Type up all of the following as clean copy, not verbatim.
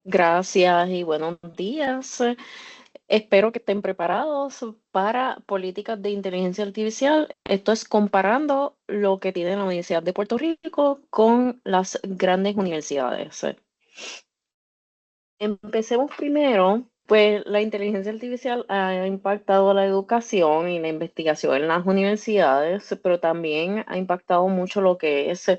Gracias y buenos días. Espero que estén preparados para políticas de inteligencia artificial. Esto es comparando lo que tiene la Universidad de Puerto Rico con las grandes universidades. Empecemos primero, pues la inteligencia artificial ha impactado la educación y la investigación en las universidades, pero también ha impactado mucho lo que es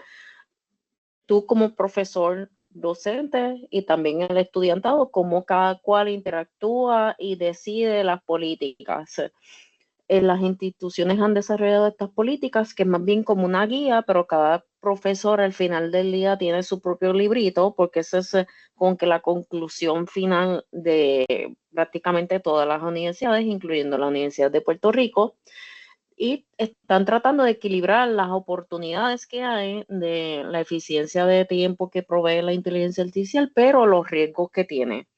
tú como profesor docente y también el estudiantado, cómo cada cual interactúa y decide las políticas. Las instituciones han desarrollado estas políticas que es más bien como una guía, pero cada profesor al final del día tiene su propio librito, porque esa es con que la conclusión final de prácticamente todas las universidades, incluyendo la Universidad de Puerto Rico, y están tratando de equilibrar las oportunidades que hay de la eficiencia de tiempo que provee la inteligencia artificial, pero los riesgos que tiene.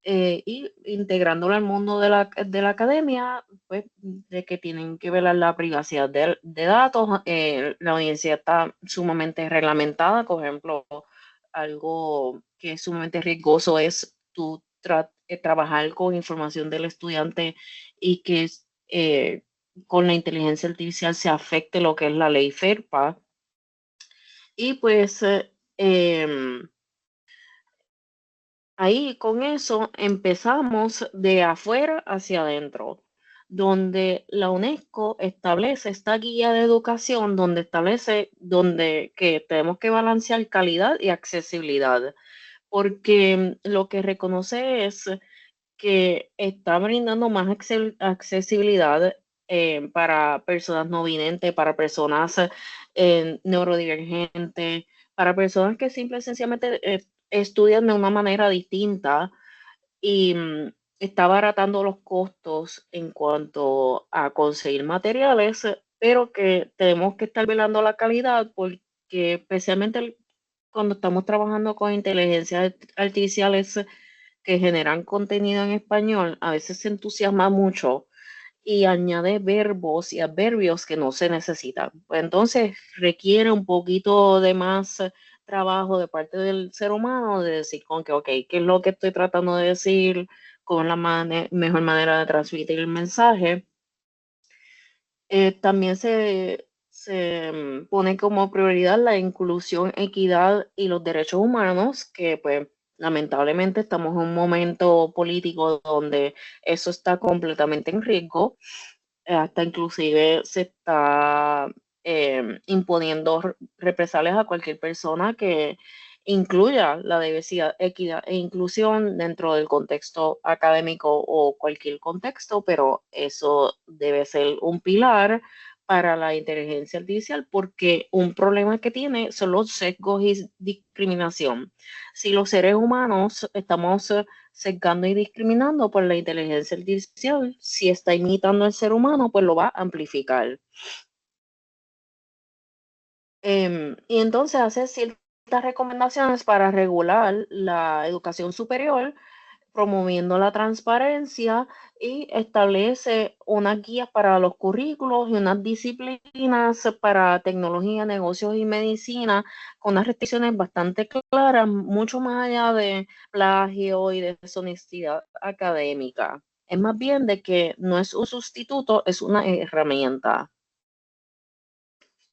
Y integrándolo al mundo de la academia, pues de que tienen que velar la privacidad de datos. La universidad está sumamente reglamentada. Por ejemplo, algo que es sumamente riesgoso es tú trabajar con información del estudiante y que con la inteligencia artificial se afecte lo que es la ley FERPA. Y pues ahí con eso empezamos de afuera hacia adentro, donde la UNESCO establece esta guía de educación, donde establece donde que tenemos que balancear calidad y accesibilidad, porque lo que reconoce es que está brindando más accesibilidad para personas no videntes, para personas neurodivergentes, para personas que simple y sencillamente estudian de una manera distinta y está abaratando los costos en cuanto a conseguir materiales, pero que tenemos que estar velando la calidad porque especialmente cuando estamos trabajando con inteligencias artificiales que generan contenido en español, a veces se entusiasma mucho y añade verbos y adverbios que no se necesitan. Pues entonces requiere un poquito de más trabajo de parte del ser humano de decir con que, ok, ¿qué es lo que estoy tratando de decir? Con la mejor manera de transmitir el mensaje. También se pone como prioridad la inclusión, equidad y los derechos humanos, que pues lamentablemente estamos en un momento político donde eso está completamente en riesgo. Hasta inclusive se está imponiendo represalias a cualquier persona que incluya la diversidad, equidad e inclusión dentro del contexto académico o cualquier contexto, pero eso debe ser un pilar para la inteligencia artificial porque un problema que tiene son los sesgos y discriminación. Si los seres humanos estamos sesgando y discriminando, por la inteligencia artificial, si está imitando al ser humano, pues lo va a amplificar. Y entonces hace ciertas recomendaciones para regular la educación superior, promoviendo la transparencia y establece unas guías para los currículos y unas disciplinas para tecnología, negocios y medicina con unas restricciones bastante claras, mucho más allá de plagio y deshonestidad académica. Es más bien de que no es un sustituto, es una herramienta.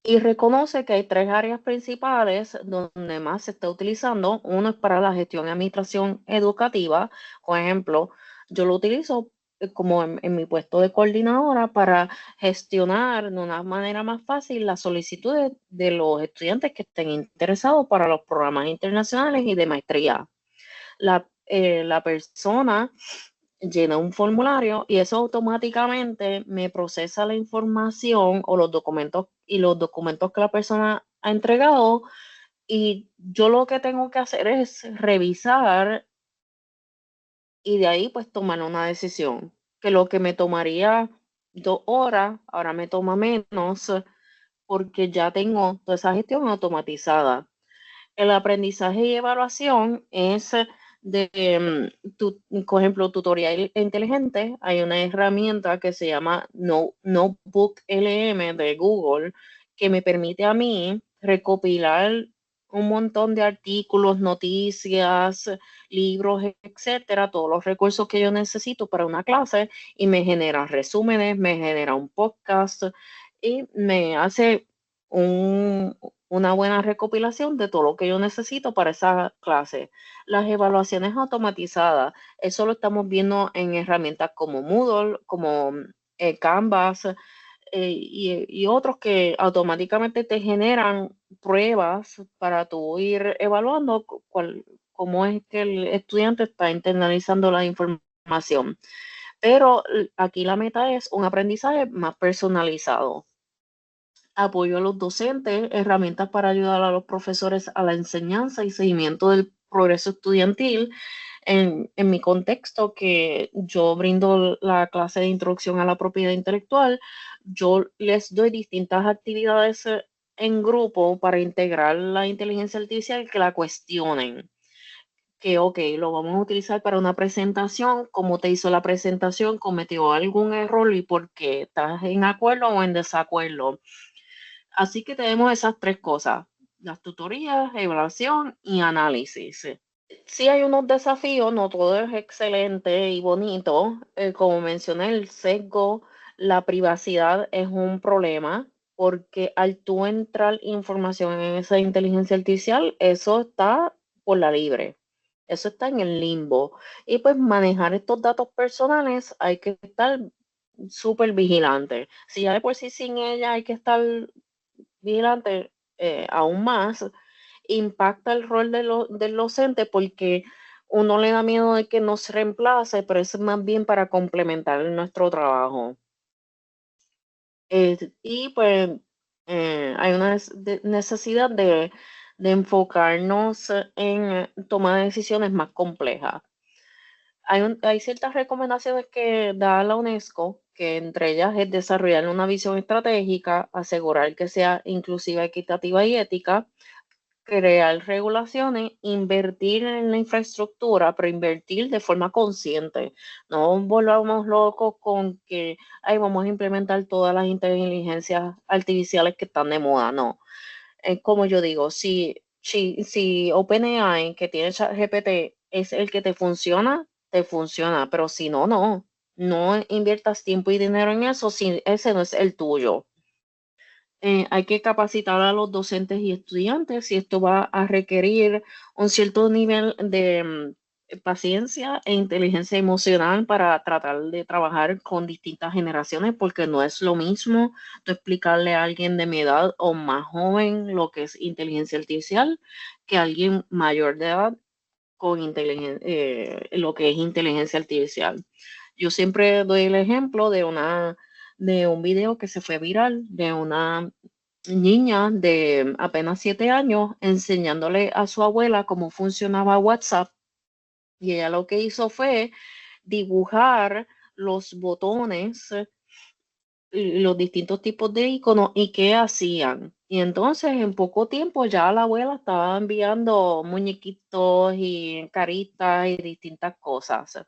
Y reconoce que hay tres áreas principales donde más se está utilizando. Uno es para la gestión y administración educativa. Por ejemplo, yo lo utilizo como en mi puesto de coordinadora para gestionar de una manera más fácil las solicitudes de los estudiantes que estén interesados para los programas internacionales y de maestría. La persona llena un formulario y eso automáticamente me procesa la información o los documentos que la persona ha entregado y yo lo que tengo que hacer es revisar y de ahí pues tomar una decisión, que lo que me tomaría 2 horas, ahora me toma menos porque ya tengo toda esa gestión automatizada. El aprendizaje y evaluación es por ejemplo, tutorial inteligente. Hay una herramienta que se llama Notebook LM de Google que me permite a mí recopilar un montón de artículos, noticias, libros, etcétera, todos los recursos que yo necesito para una clase y me genera resúmenes, me genera un podcast y me hace una buena recopilación de todo lo que yo necesito para esa clase. Las evaluaciones automatizadas, eso lo estamos viendo en herramientas como Moodle, como Canvas, y otros que automáticamente te generan pruebas para tú ir evaluando cómo es que el estudiante está internalizando la información. Pero aquí la meta es un aprendizaje más personalizado. Apoyo a los docentes, herramientas para ayudar a los profesores a la enseñanza y seguimiento del progreso estudiantil. En mi contexto, que yo brindo la clase de introducción a la propiedad intelectual, yo les doy distintas actividades en grupo para integrar la inteligencia artificial que la cuestionen. Que, ok, lo vamos a utilizar para una presentación, cómo te hizo la presentación, cometió algún error y por qué, estás en acuerdo o en desacuerdo. Así que tenemos esas tres cosas, las tutorías, evaluación y análisis. Sí hay unos desafíos, no todo es excelente y bonito. Como mencioné, el sesgo, la privacidad es un problema porque al tú entrar información en esa inteligencia artificial, eso está por la libre. Eso está en el limbo. Y pues manejar estos datos personales hay que estar súper vigilante. Si ya de por sí sin ella hay que estar vigilante, aún más, impacta el rol del docente porque uno le da miedo de que nos reemplace, pero es más bien para complementar nuestro trabajo. Y pues hay una necesidad de enfocarnos en tomar decisiones más complejas. Hay ciertas recomendaciones que da la UNESCO, que entre ellas es desarrollar una visión estratégica, asegurar que sea inclusiva, equitativa y ética, crear regulaciones, invertir en la infraestructura, pero invertir de forma consciente. No volvamos locos con que ay, vamos a implementar todas las inteligencias artificiales que están de moda. No. Como yo digo, si OpenAI, que tiene ChatGPT, es el que te funciona, pero si no, no. No inviertas tiempo y dinero en eso si ese no es el tuyo. Hay que capacitar a los docentes y estudiantes y esto va a requerir un cierto nivel de paciencia e inteligencia emocional para tratar de trabajar con distintas generaciones, porque no es lo mismo tú explicarle a alguien de mi edad o más joven lo que es inteligencia artificial que a alguien mayor de edad con lo que es inteligencia artificial. Yo siempre doy el ejemplo de un video que se fue viral de una niña de apenas 7 años enseñándole a su abuela cómo funcionaba WhatsApp y ella lo que hizo fue dibujar los botones y los distintos tipos de iconos y qué hacían. Y entonces en poco tiempo ya la abuela estaba enviando muñequitos y caritas y distintas cosas.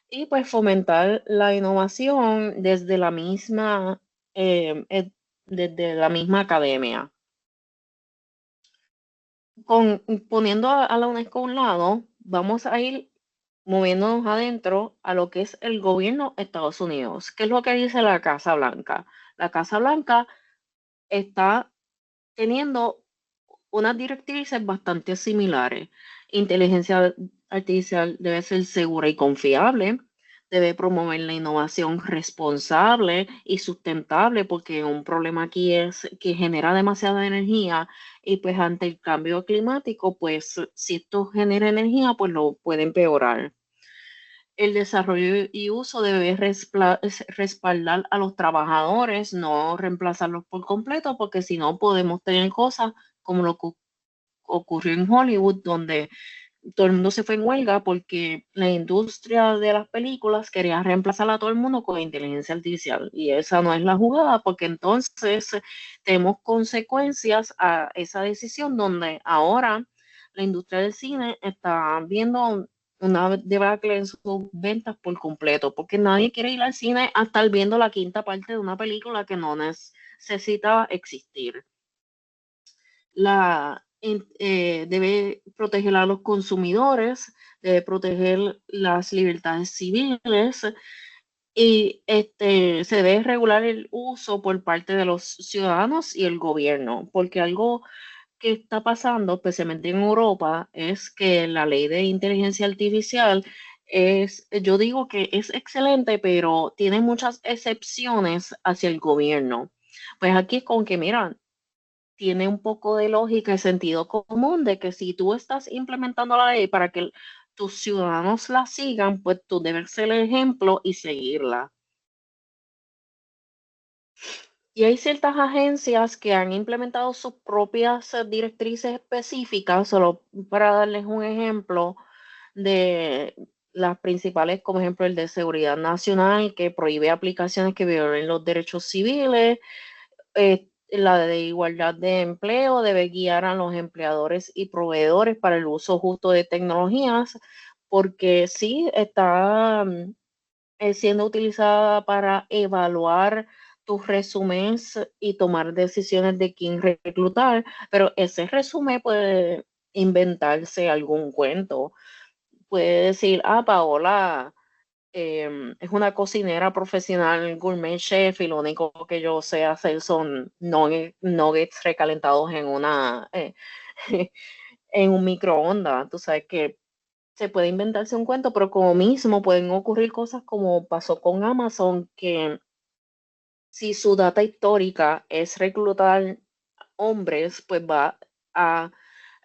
Y pues fomentar la innovación desde la misma academia. Poniendo a la UNESCO a un lado, vamos a ir moviéndonos adentro a lo que es el gobierno de Estados Unidos. ¿Qué es lo que dice la Casa Blanca? La Casa Blanca está teniendo unas directrices bastante similares. Inteligencia artificial debe ser segura y confiable, debe promover la innovación responsable y sustentable, porque un problema aquí es que genera demasiada energía y pues ante el cambio climático, pues si esto genera energía, pues lo puede empeorar. El desarrollo y uso debe respaldar a los trabajadores, no reemplazarlos por completo, porque si no podemos tener cosas como lo que ocurrió en Hollywood, donde todo el mundo se fue en huelga porque la industria de las películas quería reemplazar a todo el mundo con inteligencia artificial. Y esa no es la jugada, porque entonces tenemos consecuencias a esa decisión donde ahora la industria del cine está viendo una debacle en sus ventas por completo, porque nadie quiere ir al cine a estar viendo la quinta parte de una película que no necesita existir. debe proteger a los consumidores, debe proteger las libertades civiles y se debe regular el uso por parte de los ciudadanos y el gobierno, porque algo que está pasando, especialmente en Europa, es que la ley de inteligencia artificial yo digo que es excelente, pero tiene muchas excepciones hacia el gobierno. Pues aquí es con que, mira, tiene un poco de lógica y sentido común de que si tú estás implementando la ley para que tus ciudadanos la sigan, pues tú debes ser el ejemplo y seguirla. Y hay ciertas agencias que han implementado sus propias directrices específicas, solo para darles un ejemplo de las principales, como ejemplo el de Seguridad Nacional, que prohíbe aplicaciones que violen los derechos civiles. La de igualdad de empleo debe guiar a los empleadores y proveedores para el uso justo de tecnologías, porque sí está siendo utilizada para evaluar tus resúmenes y tomar decisiones de quién reclutar, pero ese resumen puede inventarse algún cuento. Puede decir, Paola es una cocinera profesional, gourmet chef, y lo único que yo sé hacer son nuggets recalentados en un microondas. Tú sabes que se puede inventarse un cuento, pero como mismo pueden ocurrir cosas como pasó con Amazon, que si su data histórica es reclutar hombres, pues va a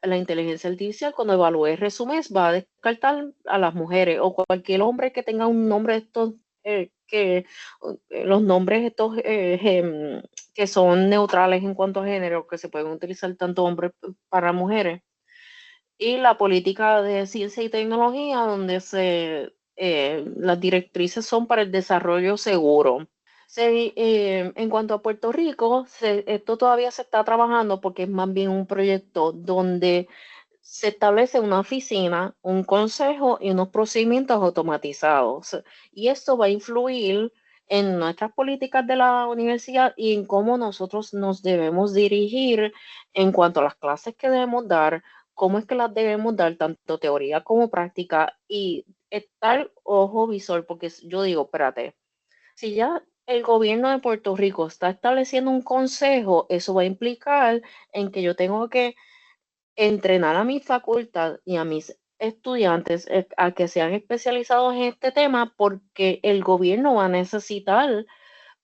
la inteligencia artificial cuando evalúe resúmenes va a descartar a las mujeres o cualquier hombre que tenga un nombre de estos los nombres estos que son neutrales en cuanto a género, que se pueden utilizar tanto hombres para mujeres. Y la política de ciencia y tecnología, donde las directrices son para el desarrollo seguro. En cuanto a Puerto Rico, esto todavía se está trabajando porque es más bien un proyecto donde se establece una oficina, un consejo y unos procedimientos automatizados. Y esto va a influir en nuestras políticas de la universidad y en cómo nosotros nos debemos dirigir en cuanto a las clases que debemos dar, cómo es que las debemos dar, tanto teoría como práctica, y estar ojo visor, porque yo digo, espérate, si ya el gobierno de Puerto Rico está estableciendo un consejo, eso va a implicar en que yo tengo que entrenar a mi facultad y a mis estudiantes a que sean especializados en este tema, porque el gobierno va a necesitar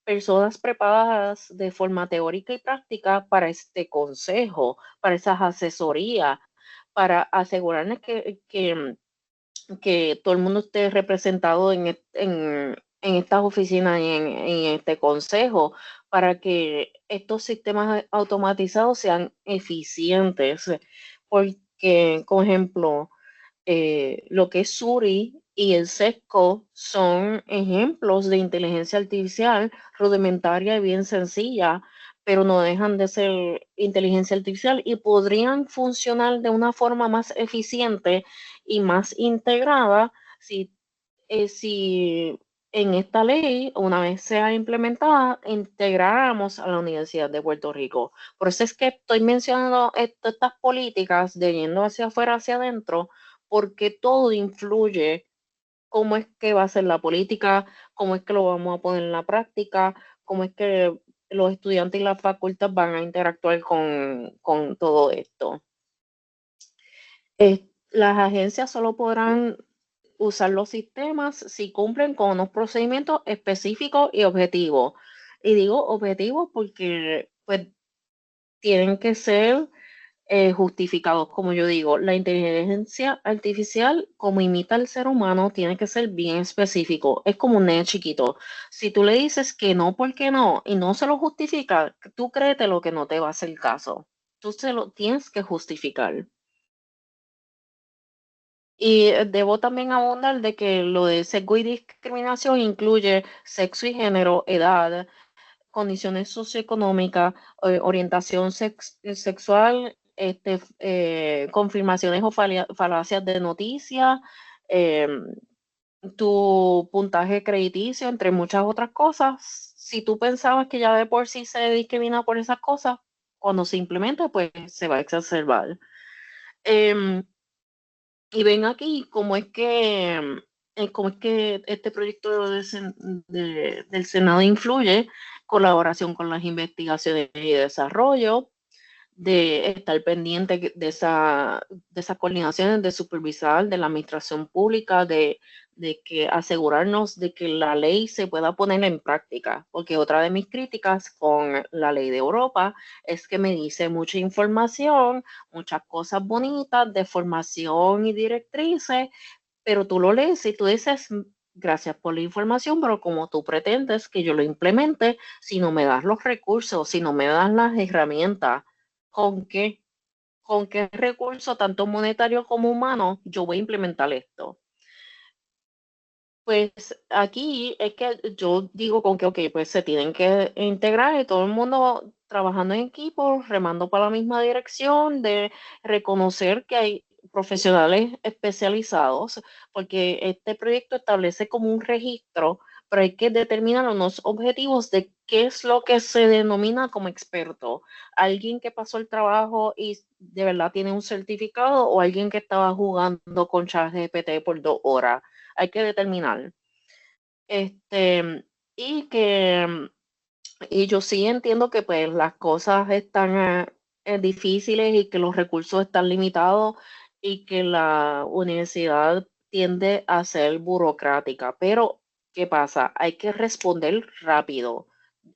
personas preparadas de forma teórica y práctica para este consejo, para esas asesorías, para asegurarnos que todo el mundo esté representado en estas oficinas y en este consejo, para que estos sistemas automatizados sean eficientes. Porque, por ejemplo, lo que es Suri y el SESCO son ejemplos de inteligencia artificial rudimentaria y bien sencilla, pero no dejan de ser inteligencia artificial y podrían funcionar de una forma más eficiente y más integrada si en esta ley, una vez sea implementada, integráramos a la Universidad de Puerto Rico. Por eso es que estoy mencionando estas políticas de yendo hacia afuera, hacia adentro, porque todo influye cómo es que va a ser la política, cómo es que lo vamos a poner en la práctica, cómo es que los estudiantes y las facultades van a interactuar con todo esto. Las agencias solo podrán usar los sistemas si cumplen con unos procedimientos específicos y objetivos. Y digo objetivos porque pues tienen que ser justificados, como yo digo. La inteligencia artificial, como imita al ser humano, tiene que ser bien específico. Es como un nene chiquito. Si tú le dices que no, ¿por qué no? Y no se lo justifica, tú créete lo que no te va a hacer caso. Tú se lo tienes que justificar. Y debo también abundar de que lo de sesgo y discriminación incluye sexo y género, edad, condiciones socioeconómicas, orientación sexual, confirmaciones o falacias de noticias, em, tu puntaje crediticio, entre muchas otras cosas. Si tú pensabas que ya de por sí se discrimina por esas cosas, cuando se implementa, pues se va a exacerbar. Em, y ven aquí cómo es que este proyecto del Senado influye, colaboración con las investigaciones y desarrollo, de estar pendiente de esas coordinaciones, de supervisar de la administración pública, de que asegurarnos de que la ley se pueda poner en práctica, porque otra de mis críticas con la ley de Europa es que me dice mucha información, muchas cosas bonitas de formación y directrices, pero tú lo lees y tú dices, gracias por la información, pero como tú pretendes que yo lo implemente, si no me das los recursos, si no me das las herramientas, ¿con qué? ¿Con qué recurso, tanto monetario como humano, yo voy a implementar esto? Pues aquí es que yo digo con que, ok, pues se tienen que integrar y todo el mundo trabajando en equipo, remando para la misma dirección, de reconocer que hay profesionales especializados, porque este proyecto establece como un registro, pero hay que determinar unos objetivos de qué es lo que se denomina como experto. Alguien que pasó el trabajo y de verdad tiene un certificado o alguien que estaba jugando con ChatGPT por 2 horas, hay que determinar. Este, y que, y yo sí entiendo que pues las cosas están difíciles y que los recursos están limitados y que la universidad tiende a ser burocrática, pero ¿qué pasa? Hay que responder rápido,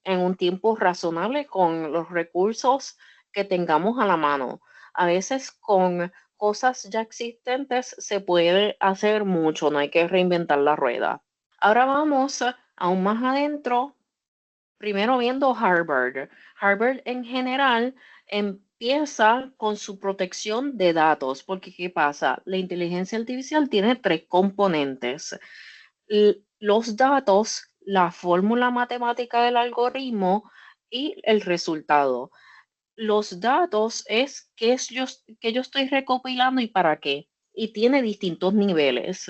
en un tiempo razonable con los recursos que tengamos a la mano. A veces con cosas ya existentes se puede hacer mucho, no hay que reinventar la rueda. Ahora vamos aún más adentro, primero viendo Harvard. Harvard en general empieza con su protección de datos, porque ¿qué pasa? La inteligencia artificial tiene 3 componentes. Los datos, la fórmula matemática del algoritmo y el resultado. Los datos es que yo estoy recopilando y para qué. Y tiene distintos niveles.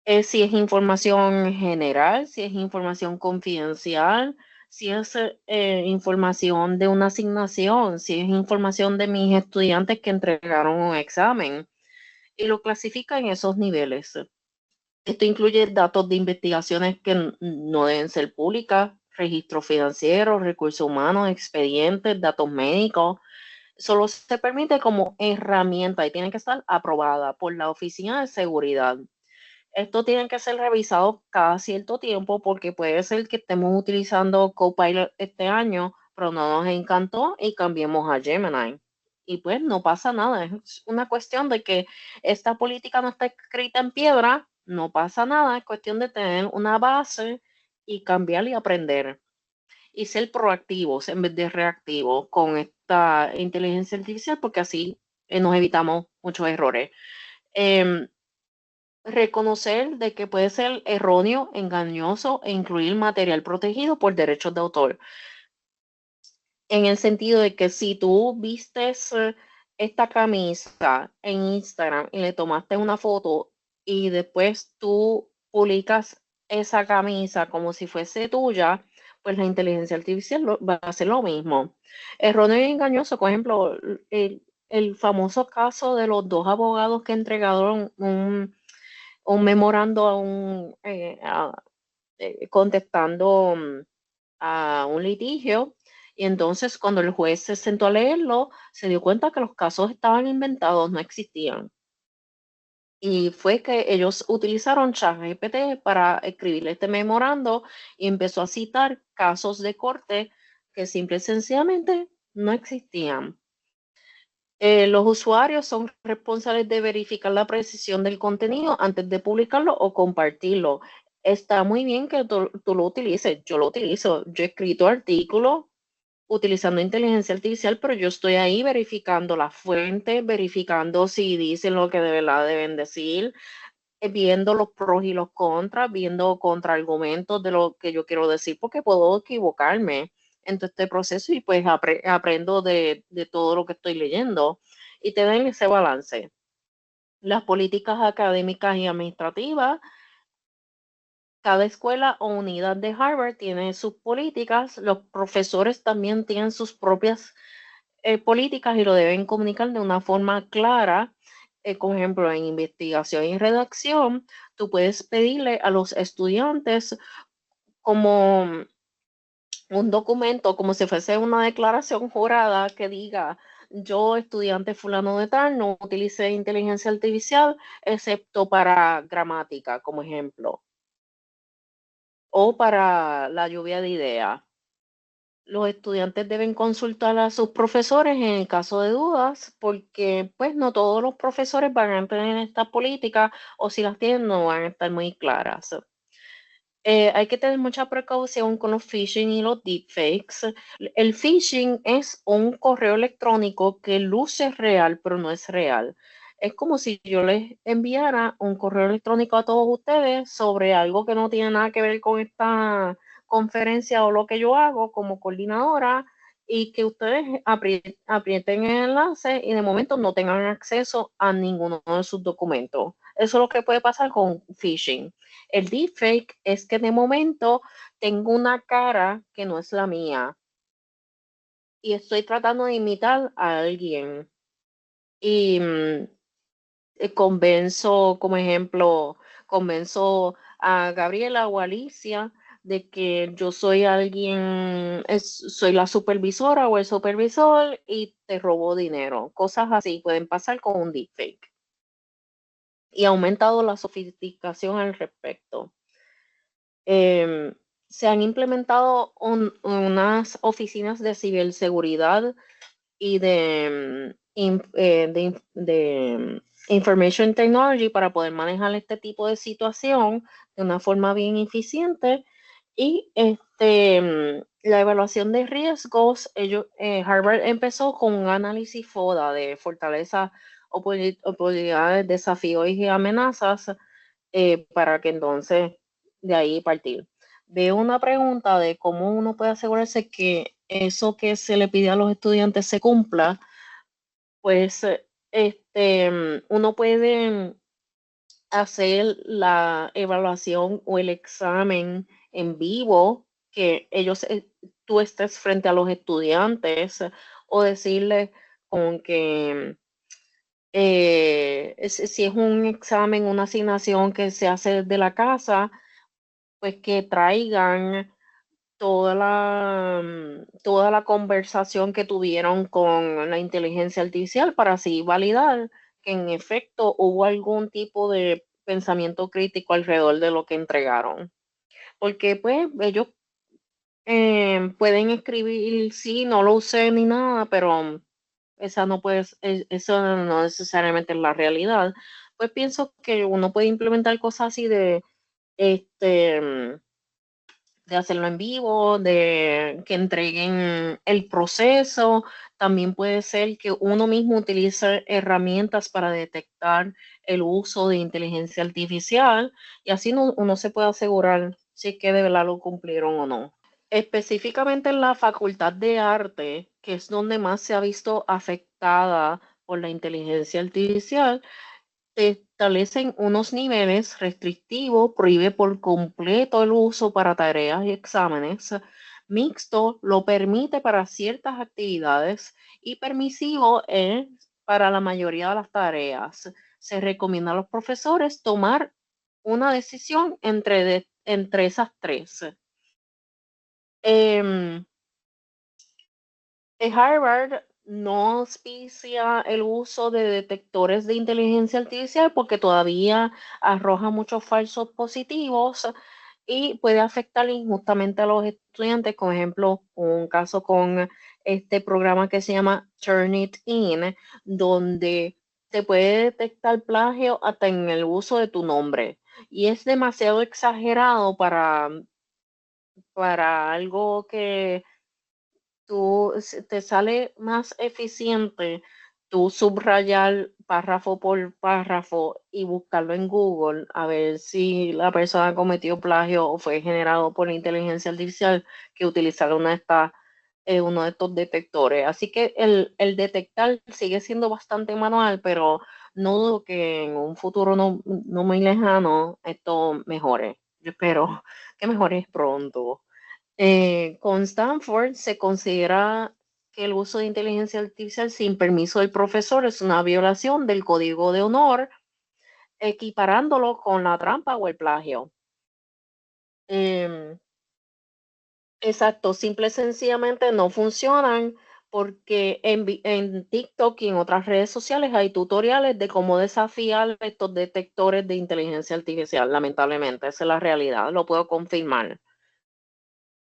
Si es información general, si es información confidencial, si es información de una asignación, si es información de mis estudiantes que entregaron un examen, y lo clasifica en esos niveles. Esto incluye datos de investigaciones que no deben ser públicas, registros financieros, recursos humanos, expedientes, datos médicos. Solo se permite como herramienta y tiene que estar aprobada por la Oficina de Seguridad. Esto tiene que ser revisado cada cierto tiempo porque puede ser que estemos utilizando Copilot este año, pero no nos encantó y cambiemos a Gemini. Y pues no pasa nada, es una cuestión de que esta política no está escrita en piedra, no pasa nada, es cuestión de tener una base y cambiar y aprender. Y ser proactivos en vez de reactivos con esta inteligencia artificial porque así nos evitamos muchos errores. Em, Reconocer de que puede ser erróneo, engañoso e incluir material protegido por derechos de autor. En el sentido de que si tú vistes esta camisa en Instagram y le tomaste una foto y después tú publicas esa camisa como si fuese tuya, pues la inteligencia artificial va a hacer lo mismo. Erróneo y engañoso, por ejemplo, el famoso caso de los 2 abogados que entregaron un memorando contestando a un litigio. Y entonces cuando el juez se sentó a leerlo, se dio cuenta que los casos estaban inventados, no existían. Y fue que ellos utilizaron ChatGPT para escribir este memorando y empezó a citar casos de corte que simple y sencillamente no existían. Los usuarios son responsables de verificar la precisión del contenido antes de publicarlo o compartirlo. Está muy bien que tú lo utilices, yo lo utilizo. Yo he escrito artículos utilizando inteligencia artificial, pero yo estoy ahí verificando la fuente, verificando si dicen lo que de verdad deben decir, viendo los pros y los contras, viendo contraargumentos de lo que yo quiero decir, porque puedo equivocarme en todo este proceso y pues aprendo de todo lo que estoy leyendo y tener ese balance. Las políticas académicas y administrativas, cada escuela o unidad de Harvard tiene sus políticas, los profesores también tienen sus propias políticas y lo deben comunicar de una forma clara. Por ejemplo, en investigación y redacción, tú puedes pedirle a los estudiantes como un documento, como si fuese una declaración jurada que diga, yo, estudiante fulano de tal, no utilicé inteligencia artificial excepto para gramática, como ejemplo, o para la lluvia de ideas. Los estudiantes deben consultar a sus profesores en el caso de dudas, porque pues no todos los profesores van a tener estas políticas o si las tienen no van a estar muy claras. Hay que tener mucha precaución con los phishing y los deepfakes. El phishing es un correo electrónico que luce real, pero no es real. Es como si yo les enviara un correo electrónico a todos ustedes sobre algo que no tiene nada que ver con esta conferencia o lo que yo hago como coordinadora y que ustedes aprieten el enlace y de momento no tengan acceso a ninguno de sus documentos. Eso es lo que puede pasar con phishing. El deepfake es que de momento tengo una cara que no es la mía y estoy tratando de imitar a alguien y convenzo, como ejemplo, convenzo a Gabriela o a Alicia de que yo soy alguien, soy la supervisora o el supervisor y te robo dinero. Cosas así pueden pasar con un deepfake y ha aumentado la sofisticación al respecto. Em, Se han implementado unas oficinas de ciberseguridad y de Information Technology para poder manejar este tipo de situación de una forma bien eficiente. Y la evaluación de riesgos, Harvard empezó con un análisis FODA de fortalezas, oportunidades, desafíos y amenazas para que entonces de ahí partir. Veo una pregunta de cómo uno puede asegurarse que eso que se le pide a los estudiantes se cumpla, pues uno puede hacer la evaluación o el examen en vivo, que ellos, tú estés frente a los estudiantes o decirles con que si es un examen, una asignación que se hace desde la casa, pues que traigan toda la conversación que tuvieron con la inteligencia artificial para así validar que en efecto hubo algún tipo de pensamiento crítico alrededor de lo que entregaron. Porque pues ellos pueden escribir, sí, no lo usé ni nada, pero esa no puede, eso no necesariamente es la realidad. Pues pienso que uno puede implementar cosas así este, de hacerlo en vivo, de que entreguen el proceso. También puede ser que uno mismo utilice herramientas para detectar el uso de inteligencia artificial y así uno se puede asegurar si es que de verdad lo cumplieron o no. Específicamente en la Facultad de Arte, que es donde más se ha visto afectada por la inteligencia artificial, se establecen unos niveles restrictivos, prohíbe por completo el uso para tareas y exámenes. Mixto lo permite para ciertas actividades y permisivo es para la mayoría de las tareas. Se recomienda a los profesores tomar una decisión entre esas tres. Em, Harvard no auspicia el uso de detectores de inteligencia artificial porque todavía arroja muchos falsos positivos y puede afectar injustamente a los estudiantes. Por ejemplo, un caso con este programa que se llama Turnitin, donde se puede detectar plagio hasta en el uso de tu nombre. Y es demasiado exagerado para algo que te sale más eficiente tú subrayar párrafo por párrafo y buscarlo en Google a ver si la persona cometió plagio o fue generado por inteligencia artificial que utilizar uno de estos detectores. Así que el detectar sigue siendo bastante manual, pero no dudo que en un futuro no muy lejano esto mejore. Yo espero que mejore pronto. Con Stanford se considera que el uso de inteligencia artificial sin permiso del profesor es una violación del código de honor, equiparándolo con la trampa o el plagio. Em, exacto, simple y sencillamente no funcionan porque en TikTok y en otras redes sociales hay tutoriales de cómo desafiar estos detectores de inteligencia artificial, lamentablemente, esa es la realidad, lo puedo confirmar.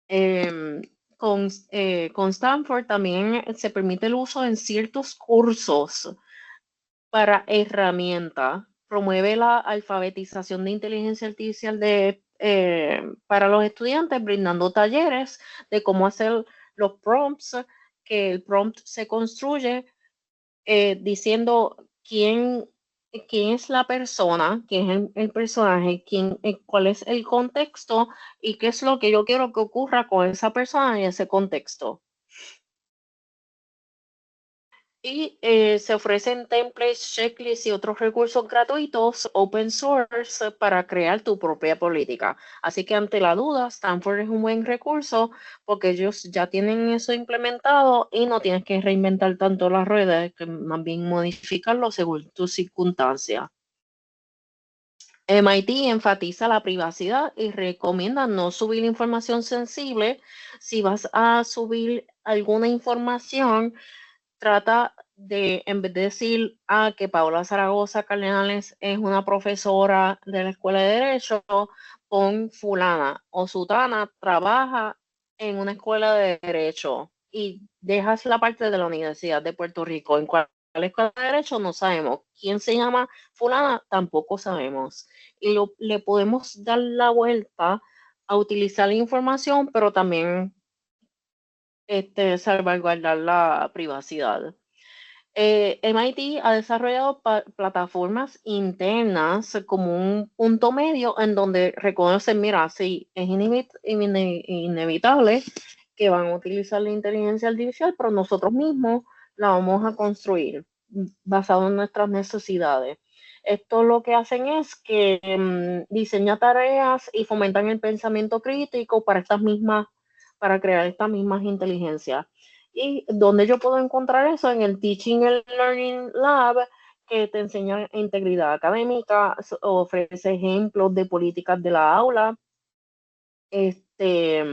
Em, con Stanford también se permite el uso en ciertos cursos para herramientas, promueve la alfabetización de inteligencia artificial para los estudiantes, brindando talleres de cómo hacer los prompts, que el prompt se construye diciendo quién es la persona, quién es el personaje, cuál es el contexto y qué es lo que yo quiero que ocurra con esa persona y ese contexto. Y se ofrecen templates, checklists y otros recursos gratuitos open source para crear tu propia política. Así que ante la duda, Stanford es un buen recurso porque ellos ya tienen eso implementado y no tienes que reinventar tanto las ruedas, que más bien modificarlo según tus circunstancias. MIT enfatiza la privacidad y recomienda no subir información sensible. Si vas a subir alguna información, trata de, en vez de decir que Paola Zaragoza Cardenales es una profesora de la Escuela de Derecho, pon fulana o sutana trabaja en una escuela de Derecho y dejas la parte de la Universidad de Puerto Rico. En cuál escuela de Derecho no sabemos. ¿Quién se llama fulana? Tampoco sabemos. Y le podemos dar la vuelta a utilizar la información, pero también salvaguardar la privacidad. MIT ha desarrollado plataformas internas como un punto medio en donde reconocen, mira, sí, es inevitable que van a utilizar la inteligencia artificial, pero nosotros mismos la vamos a construir basado en nuestras necesidades. Esto lo que hacen es que diseñan tareas y fomentan el pensamiento crítico para crear estas mismas inteligencias. ¿Y dónde yo puedo encontrar eso? En el Teaching and Learning Lab, que te enseña integridad académica, ofrece ejemplos de políticas de la aula, este,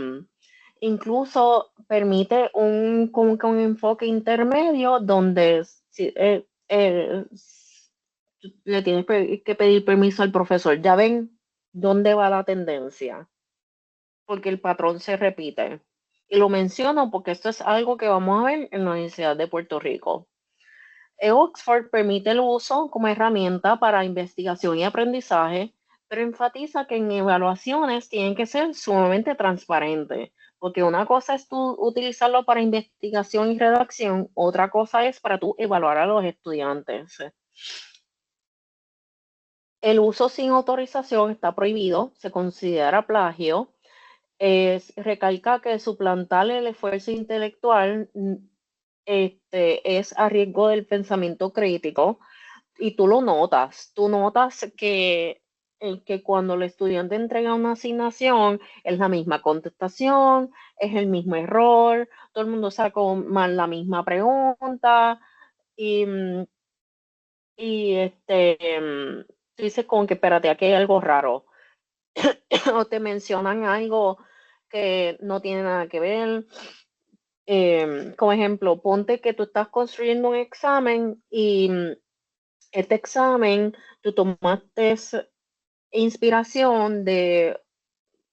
incluso permite como que un enfoque intermedio donde le tienes que pedir permiso al profesor. Ya ven dónde va la tendencia, porque el patrón se repite. Y lo menciono porque esto es algo que vamos a ver en la Universidad de Puerto Rico. Oxford permite el uso como herramienta para investigación y aprendizaje, pero enfatiza que en evaluaciones tienen que ser sumamente transparentes, porque una cosa es tú utilizarlo para investigación y redacción, otra cosa es para tú evaluar a los estudiantes. El uso sin autorización está prohibido, se considera plagio. Recalca que suplantar el esfuerzo intelectual es a riesgo del pensamiento crítico y tú notas que cuando el estudiante entrega una asignación es la misma contestación, es el mismo error, todo el mundo saca mal la misma pregunta y, tú dices como que espérate, aquí hay algo raro o te mencionan algo que no tiene nada que ver. Como ejemplo, ponte que tú estás construyendo un examen y este examen tú tomaste inspiración de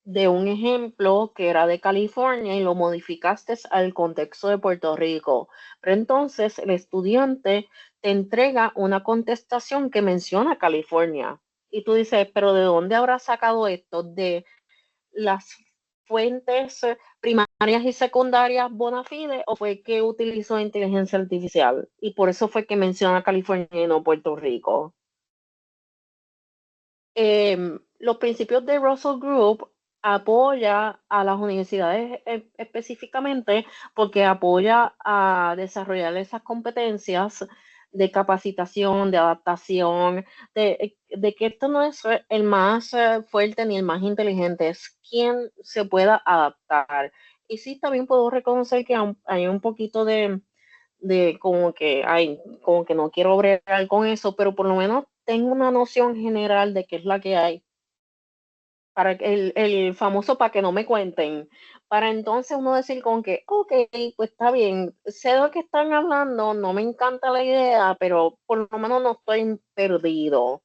un ejemplo que era de California y lo modificaste al contexto de Puerto Rico. Pero entonces el estudiante te entrega una contestación que menciona California. Y tú dices, pero ¿de dónde habrá sacado esto? ¿De las fuentes primarias y secundarias bona fide o fue que utilizó inteligencia artificial? Y por eso fue que menciona California y no Puerto Rico. Los principios de Russell Group apoya a las universidades específicamente porque apoya a desarrollar esas competencias de capacitación, de adaptación, de que esto no es el más fuerte ni el más inteligente, es quien se pueda adaptar. Y sí, también puedo reconocer que hay un poquito de como que, ay, como que no quiero bregar con eso, pero por lo menos tengo una noción general de qué es la que hay. Para que el famoso para que no me cuenten. Para entonces uno decir como que, okey, pues está bien, sé de lo que están hablando, no me encanta la idea, pero por lo menos no estoy perdido.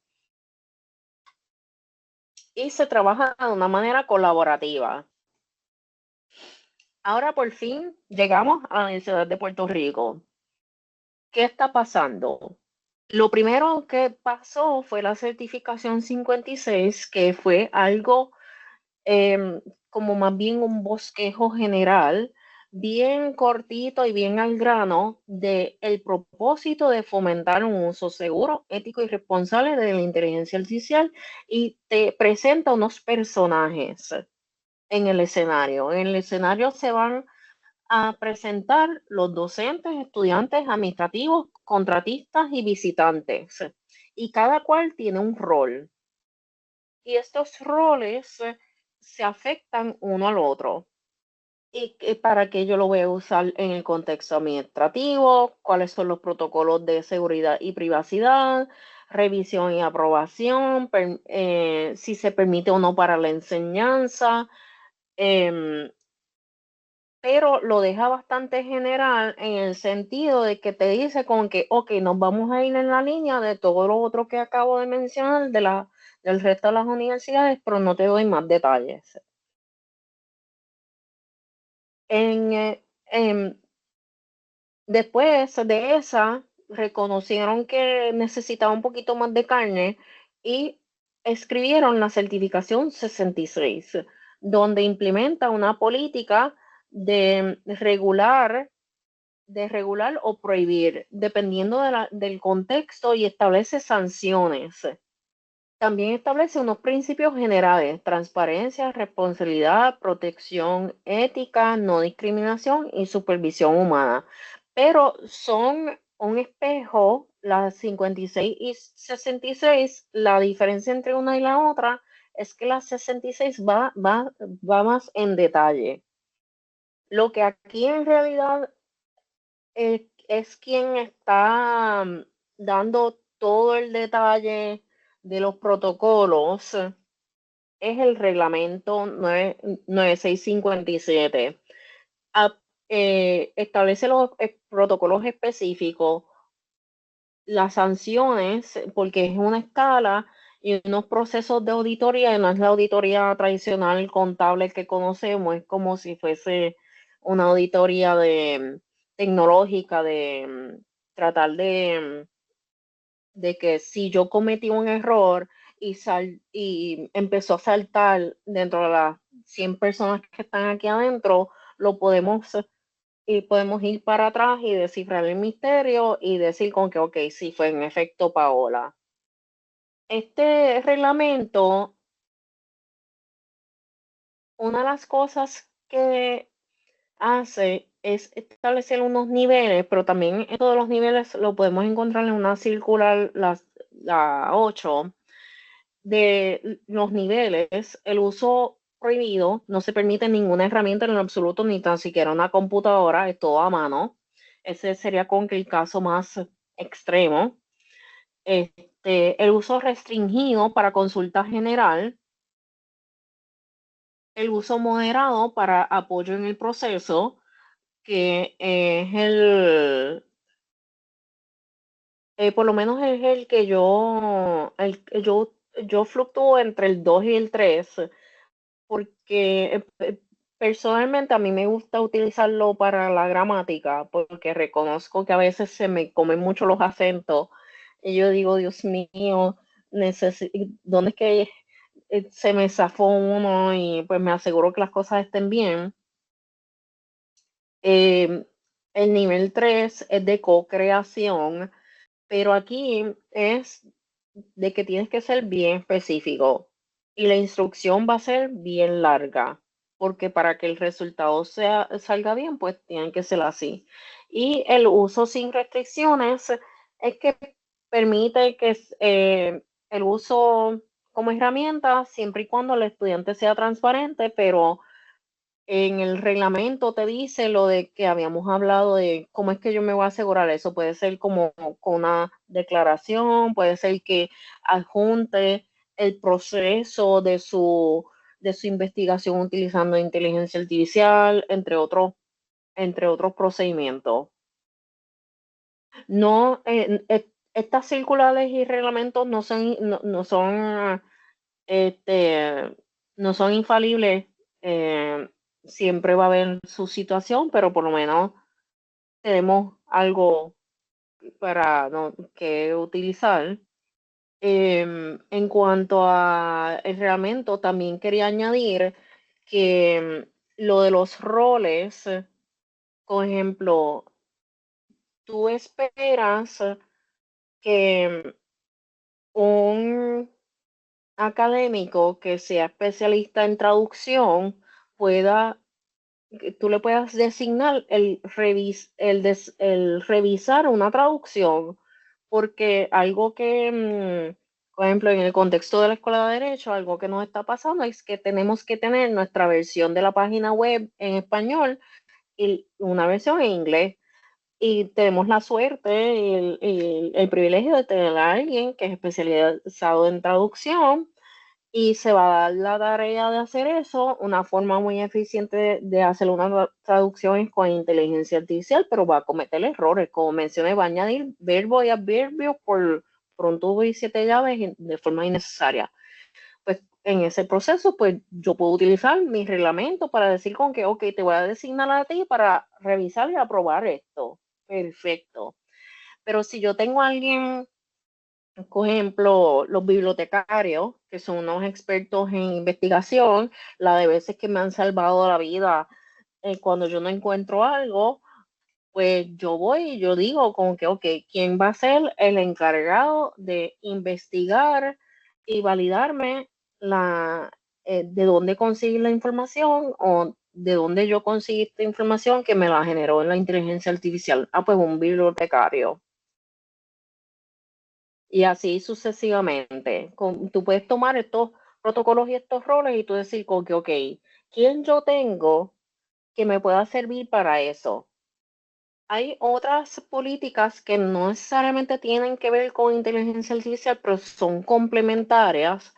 Y se trabaja de una manera colaborativa. Ahora por fin llegamos a la Universidad de Puerto Rico. ¿Qué está pasando? Lo primero que pasó fue la certificación 56, que fue algo como más bien un bosquejo general, bien cortito y bien al grano, de el propósito de fomentar un uso seguro, ético y responsable de la inteligencia artificial, y te presenta unos personajes en el escenario. En el escenario se van a presentar los docentes, estudiantes, administrativos, contratistas y visitantes, y cada cual tiene un rol. Y estos roles se afectan uno al otro. ¿Y para qué yo lo voy a usar en el contexto administrativo? ¿Cuáles son los protocolos de seguridad y privacidad? Revisión y aprobación, si se permite o no para la enseñanza, em, pero lo deja bastante general en el sentido de que te dice como que, ok, nos vamos a ir en la línea de todo lo otro que acabo de mencionar del resto de las universidades, pero no te doy más detalles. En, después de esa, reconocieron que necesitaba un poquito más de carne y escribieron la certificación 66, donde implementa una política de regular o prohibir, dependiendo del contexto, y establece sanciones. También establece unos principios generales: transparencia, responsabilidad, protección ética, no discriminación y supervisión humana. Pero son un espejo, las 56 y 66. La diferencia entre una y la otra es que la 66 va más en detalle. Lo que aquí en realidad es quien está dando todo el detalle de los protocolos, es el reglamento 9657. Ap- Establece los protocolos específicos, las sanciones, porque es una escala y unos procesos de auditoría, y no es la auditoría tradicional contable que conocemos, es como si fuese una auditoría tecnológica, tratar de que si yo cometí un error y empezó a saltar dentro de las 100 personas que están aquí adentro, lo podemos ir para atrás y descifrar el misterio y decir con que, ok, sí, fue en efecto Paola. Este reglamento, una de las cosas que hace es establecer unos niveles, pero también todos los niveles lo podemos encontrar en una circular, la 8, de los niveles. El uso prohibido: no se permite ninguna herramienta en lo absoluto, ni tan siquiera una computadora, es todo a mano. Ese sería con que el caso más extremo. El uso restringido para consulta general, el uso moderado para apoyo en el proceso, que es por lo menos es yo fluctúo entre el 2 y el 3, porque personalmente a mí me gusta utilizarlo para la gramática, porque reconozco que a veces se me comen mucho los acentos y yo digo, Dios mío, ¿dónde es que se me zafó uno? Y pues me aseguro que las cosas estén bien. Em, el nivel 3 es de co-creación, pero aquí es de que tienes que ser bien específico y la instrucción va a ser bien larga, porque para que el resultado salga bien, pues tienen que ser así. Y el uso sin restricciones es que permite que el uso como herramienta, siempre y cuando el estudiante sea transparente, pero En el reglamento te dice lo de que habíamos hablado de cómo es que yo me voy a asegurar eso. Puede ser como con una declaración, puede ser que adjunte el proceso de su investigación utilizando inteligencia artificial, entre otros procedimientos. No, estas circulares y reglamentos no son este, no son infalibles, eh, siempre va a haber su situación, pero por lo menos tenemos algo para que utilizar. En cuanto a el reglamento, también quería añadir que lo de los roles, por ejemplo, tú esperas que un académico que sea especialista en traducción pueda, que tú le puedas designar el revisar una traducción, porque algo que, por ejemplo, en el contexto de la Escuela de Derecho, algo que nos está pasando es que tenemos que tener nuestra versión de la página web en español y una versión en inglés. Y tenemos la suerte y el privilegio de tener a alguien que es especializado en traducción y se va a dar la tarea de hacer eso. Una forma muy eficiente de hacer una traducción es con inteligencia artificial, pero va a cometer errores. Como mencioné, va a añadir verbo y adverbio por un tubo y siete llaves de forma innecesaria. Pues en ese proceso, pues yo puedo utilizar mi reglamento para decir con que, ok, te voy a designar a ti para revisar y aprobar esto. Perfecto. Pero si yo tengo a alguien, por ejemplo, los bibliotecarios, que son unos expertos en investigación, la de veces que me han salvado la vida cuando yo no encuentro algo, pues yo voy y yo digo como que, ok, ¿quién va a ser el encargado de investigar y validarme de dónde conseguir la información o de dónde yo conseguí esta información que me la generó en la inteligencia artificial? Ah, pues un bibliotecario. Y así sucesivamente. Tú puedes tomar estos protocolos y estos roles y tú decir como que, ok, ¿quién yo tengo que me pueda servir para eso? Hay otras políticas que no necesariamente tienen que ver con inteligencia artificial, pero son complementarias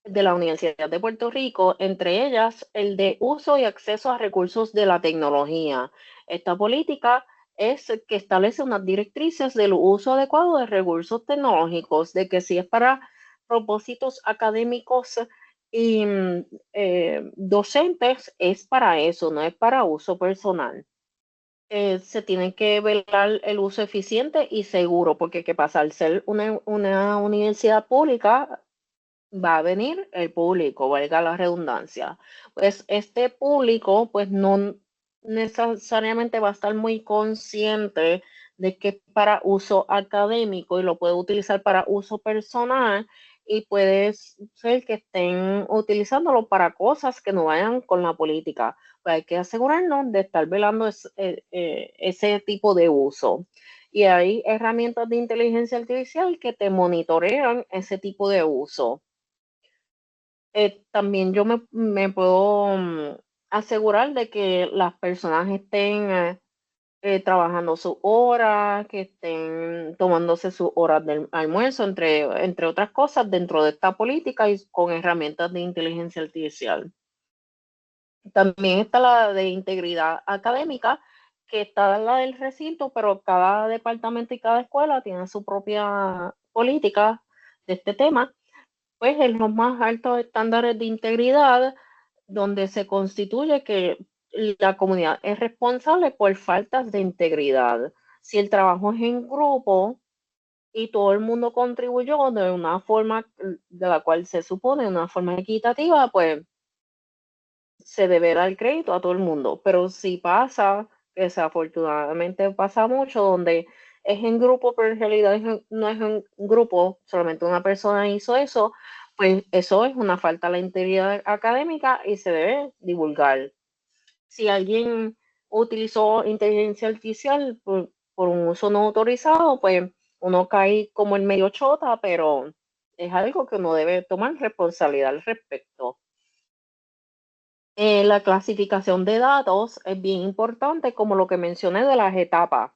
de la Universidad de Puerto Rico, entre ellas el de uso y acceso a recursos de la tecnología. Esta política es que establece unas directrices del uso adecuado de recursos tecnológicos, de que si es para propósitos académicos y docentes, es para eso, no es para uso personal. Se tiene que velar el uso eficiente y seguro, porque ¿qué pasa? Al ser una universidad pública, va a venir el público, valga la redundancia. Pues este público, pues no necesariamente va a estar muy consciente de que es para uso académico y lo puede utilizar para uso personal y puede ser que estén utilizándolo para cosas que no vayan con la política. Pues hay que asegurarnos de estar velando ese tipo de uso. Y hay herramientas de inteligencia artificial que te monitorean ese tipo de uso. También yo me puedo asegurar de que las personas estén trabajando sus horas, que estén tomándose sus horas del almuerzo, entre otras cosas, dentro de esta política y con herramientas de inteligencia artificial. También está la de integridad académica, que está la del recinto, pero cada departamento y cada escuela tiene su propia política de este tema, pues en los más altos estándares de integridad, donde se constituye que la comunidad es responsable por faltas de integridad. Si el trabajo es en grupo y todo el mundo contribuyó de una forma de la cual se supone, una forma equitativa, pues se debe dar crédito a todo el mundo. Pero si pasa, que desafortunadamente pasa mucho, donde es en grupo, pero en realidad no es en grupo, solamente una persona hizo eso, pues eso es una falta a la integridad académica y se debe divulgar. Si alguien utilizó inteligencia artificial por un uso no autorizado, pues uno cae como en medio chota, pero es algo que uno debe tomar responsabilidad al respecto. La clasificación de datos es bien importante, como lo que mencioné de las etapas.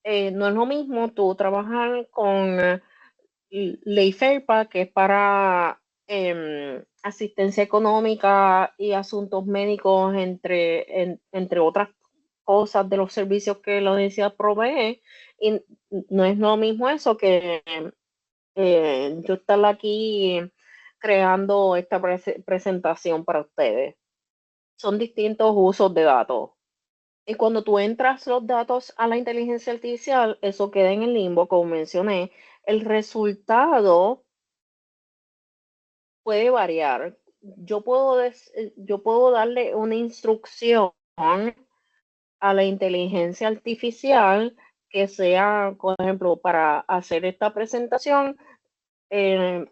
No es lo mismo tú trabajar con Ley FERPA, que es para asistencia económica y asuntos médicos, entre otras cosas de los servicios que la universidad provee. Y no es lo mismo eso que yo estar aquí creando esta presentación para ustedes. Son distintos usos de datos. Y cuando tú entras los datos a la inteligencia artificial, eso queda en el limbo, como mencioné. El resultado puede variar. Yo puedo darle una instrucción a la inteligencia artificial que sea, por ejemplo, para hacer esta presentación,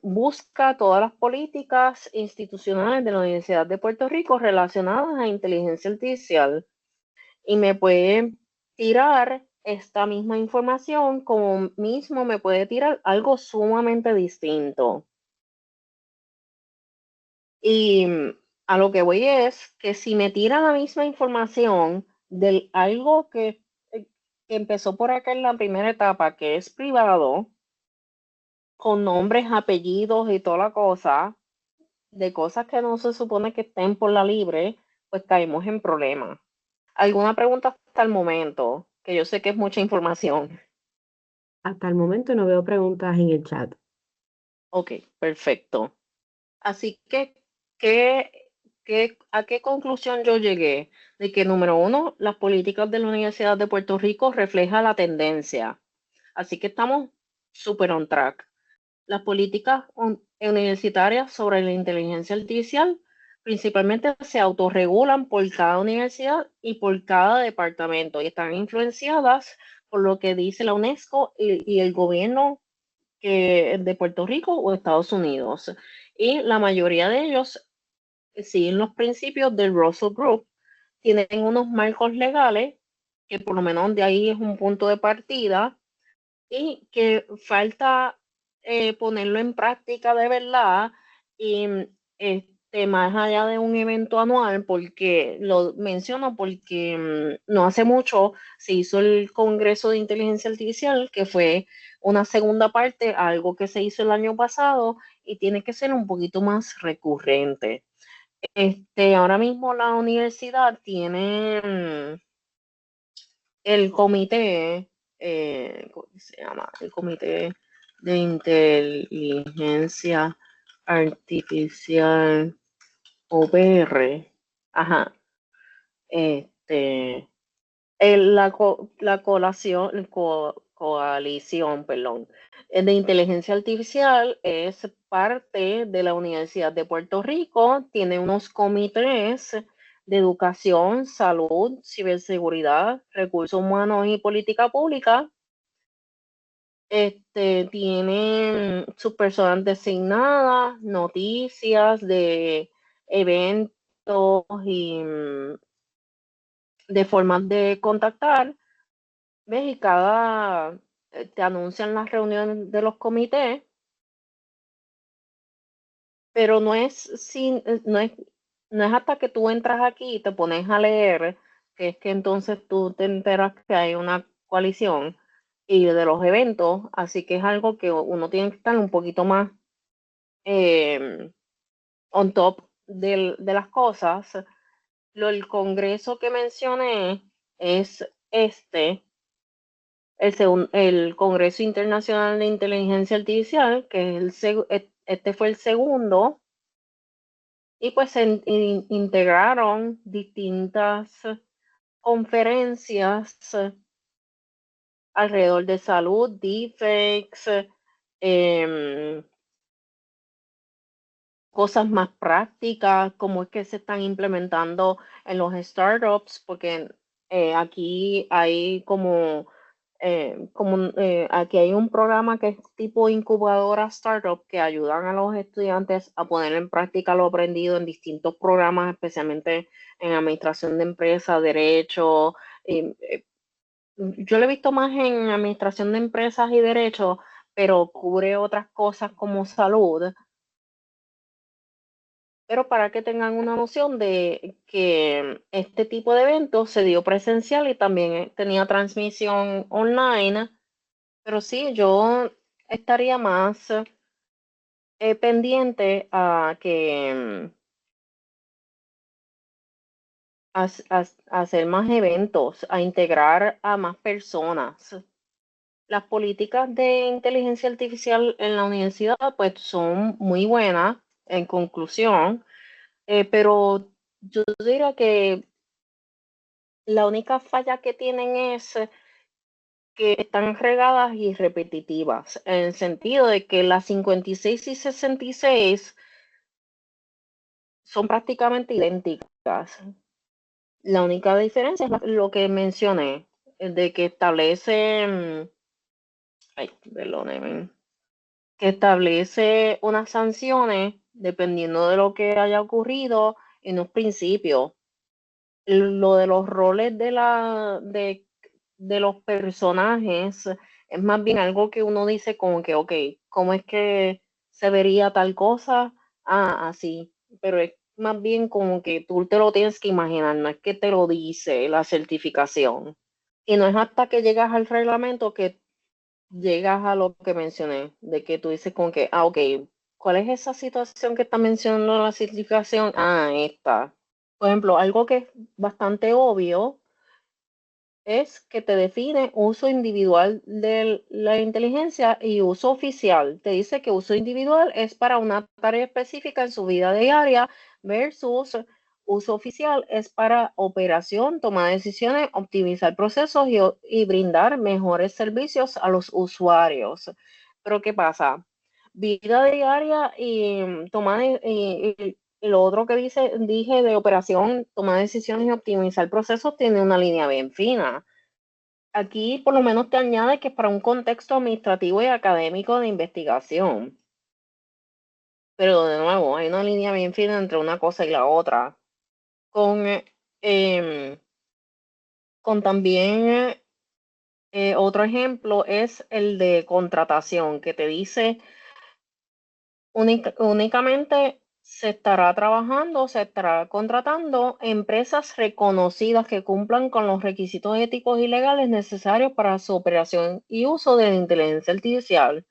busca todas las políticas institucionales de la Universidad de Puerto Rico relacionadas a inteligencia artificial y me puede tirar esta misma información, como mismo me puede tirar algo sumamente distinto. Y a lo que voy es que si me tira la misma información de algo que empezó por acá en la primera etapa, que es privado, con nombres, apellidos y toda la cosa, de cosas que no se supone que estén por la libre, pues caemos en problemas. ¿Alguna pregunta hasta el momento? Que yo sé que es mucha información. Hasta el momento no veo preguntas en el chat. Ok, perfecto. Así que, ¿qué, a qué conclusión yo llegué? De que, número uno, las políticas de la Universidad de Puerto Rico reflejan la tendencia. Así que estamos súper on track. Las políticas universitarias sobre la inteligencia artificial principalmente se autorregulan por cada universidad y por cada departamento y están influenciadas por lo que dice la UNESCO y el gobierno de Puerto Rico o Estados Unidos. Y la mayoría de ellos siguen los principios del Russell Group, tienen unos marcos legales que por lo menos de ahí es un punto de partida y que falta ponerlo en práctica de verdad y más allá de un evento anual, porque lo menciono porque no hace mucho se hizo el Congreso de Inteligencia Artificial, que fue una segunda parte, algo que se hizo el año pasado y tiene que ser un poquito más recurrente. Ahora mismo la universidad tiene el comité, ¿cómo se llama? El comité de inteligencia artificial OPR. Ajá. Este, la coalición, perdón, de inteligencia artificial es parte de la Universidad de Puerto Rico, tiene unos comités de educación, salud, ciberseguridad, recursos humanos y política pública. Tienen sus personas designadas, noticias de eventos y de formas de contactar. ¿Ves? Y te anuncian las reuniones de los comités, pero no es hasta que tú entras aquí y te pones a leer, que es que entonces tú te enteras que hay una coalición y de los eventos, así que es algo que uno tiene que estar un poquito más eh, on top de las cosas. El congreso que mencioné es el Congreso Internacional de Inteligencia Artificial, que es este fue el segundo, y pues se integraron distintas conferencias alrededor de salud, deepfakes, em, cosas más prácticas, cómo es que se están implementando en los startups, porque aquí hay aquí hay un programa que es tipo incubadora startup que ayudan a los estudiantes a poner en práctica lo aprendido en distintos programas, especialmente en administración de empresas, derecho. Yo lo he visto más en administración de empresas y derecho, pero cubre otras cosas como salud. pero para que tengan una noción de que este tipo de evento se dio presencial y también tenía transmisión online, pero sí, yo estaría más pendiente a que a hacer más eventos, a integrar a más personas. Las políticas de inteligencia artificial en la universidad pues son muy buenas en conclusión, pero yo diría que la única falla que tienen es que están regadas y repetitivas, en el sentido de que las 56 y 66 son prácticamente idénticas. La única diferencia es lo que mencioné, de que establece, ay, perdónenme, que establece unas sanciones dependiendo de lo que haya ocurrido en un principio. Lo de los roles de los personajes es más bien algo que uno dice como que, ok, ¿cómo es que se vería tal cosa? Ah, así. Pero es más bien como que tú te lo tienes que imaginar, no es que te lo dice la certificación. Y no es hasta que llegas al reglamento que llegas a lo que mencioné, de que tú dices como que, ok, ¿cuál es esa situación que está mencionando la certificación? Ah, esta. Por ejemplo, algo que es bastante obvio es que te define uso individual de la inteligencia y uso oficial. Te dice que uso individual es para una tarea específica en su vida diaria versus uso oficial es para operación, toma de decisiones, optimizar procesos y brindar mejores servicios a los usuarios. Pero ¿qué pasa? Vida diaria y y lo otro que dije de operación, tomar decisiones y optimizar procesos tiene una línea bien fina. Aquí por lo menos te añade que es para un contexto administrativo y académico de investigación. Pero de nuevo, hay una línea bien fina entre una cosa y la otra. Con, em, con también otro ejemplo es el de contratación, que te dice únicamente se estará contratando empresas reconocidas que cumplan con los requisitos éticos y legales necesarios para su operación y uso de la inteligencia artificial.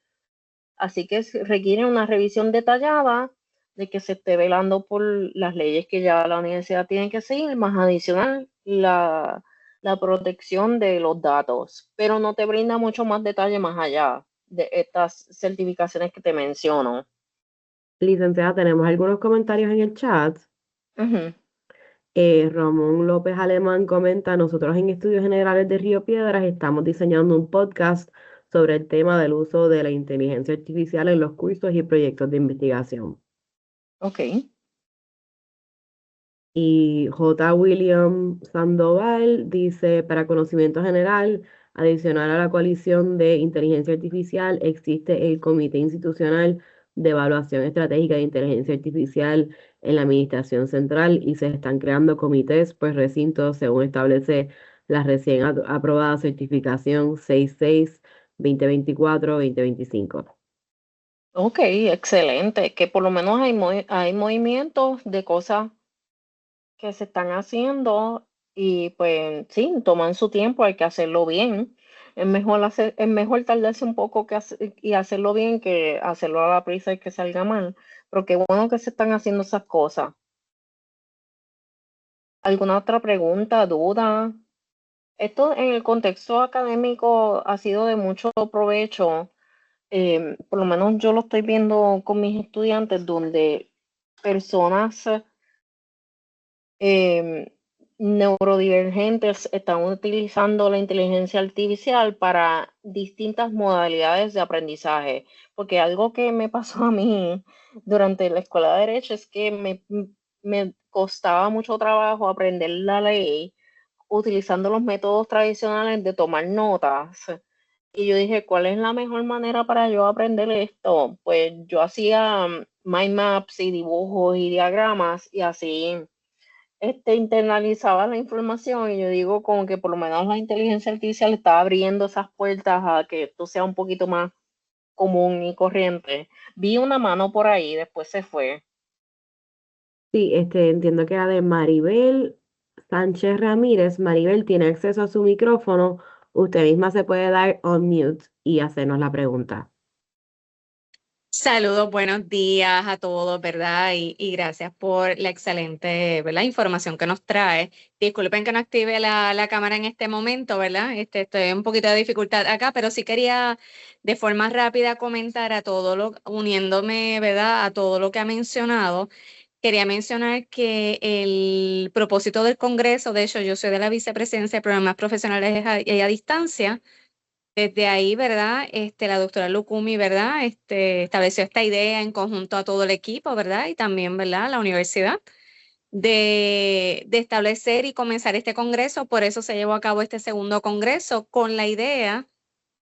Así que requiere una revisión detallada de que se esté velando por las leyes que ya la universidad tiene que seguir, más adicional la protección de los datos, pero no te brinda mucho más detalle más allá de estas certificaciones que te menciono. Licenciada, tenemos algunos comentarios en el chat. Ujú. Ramón López Alemán comenta, nosotros en Estudios Generales de Río Piedras estamos diseñando un podcast sobre el tema del uso de la inteligencia artificial en los cursos y proyectos de investigación. Ok. Y J. William Sandoval dice, para conocimiento general, adicional a la coalición de inteligencia artificial, existe el Comité Institucional de Evaluación Estratégica de Inteligencia Artificial en la Administración Central y se están creando comités, pues recintos, según establece la recién aprobada certificación 66-2024-2025. Ok, excelente. Que por lo menos hay movimientos de cosas que se están haciendo y pues sí, toman su tiempo, hay que hacerlo bien. Es mejor tardarse un poco y hacerlo bien que hacerlo a la prisa y que salga mal. Pero qué bueno que se están haciendo esas cosas. ¿Alguna otra pregunta, duda? Esto en el contexto académico ha sido de mucho provecho. Por lo menos yo lo estoy viendo con mis estudiantes, donde personas em, neurodivergentes están utilizando la inteligencia artificial para distintas modalidades de aprendizaje. Porque algo que me pasó a mí durante la escuela de Derecho es que me costaba mucho trabajo aprender la ley utilizando los métodos tradicionales de tomar notas. Y yo dije, ¿cuál es la mejor manera para yo aprender esto? Pues yo hacía mind maps y dibujos y diagramas y así internalizaba la información y yo digo como que por lo menos la inteligencia artificial está abriendo esas puertas a que esto sea un poquito más común y corriente. Vi una mano por ahí, después se fue. Sí, entiendo que era de Maribel Sánchez Ramírez. Maribel tiene acceso a su micrófono. Usted misma se puede dar on mute y hacernos la pregunta. Saludos, buenos días a todos, ¿verdad? Y gracias por la excelente, ¿verdad? Información que nos trae. Disculpen que no active la cámara en este momento, ¿verdad? Estoy en un poquito de dificultad acá, pero sí quería de forma rápida comentar uniéndome, ¿verdad? A todo lo que ha mencionado. Quería mencionar que el propósito del Congreso, de hecho, yo soy de la vicepresidencia de programas profesionales a distancia. Desde ahí, ¿verdad? La doctora Lucumi, ¿verdad? Estableció esta idea en conjunto a todo el equipo, ¿verdad? Y también, ¿verdad? La universidad, de establecer y comenzar este congreso. Por eso se llevó a cabo este segundo congreso con la idea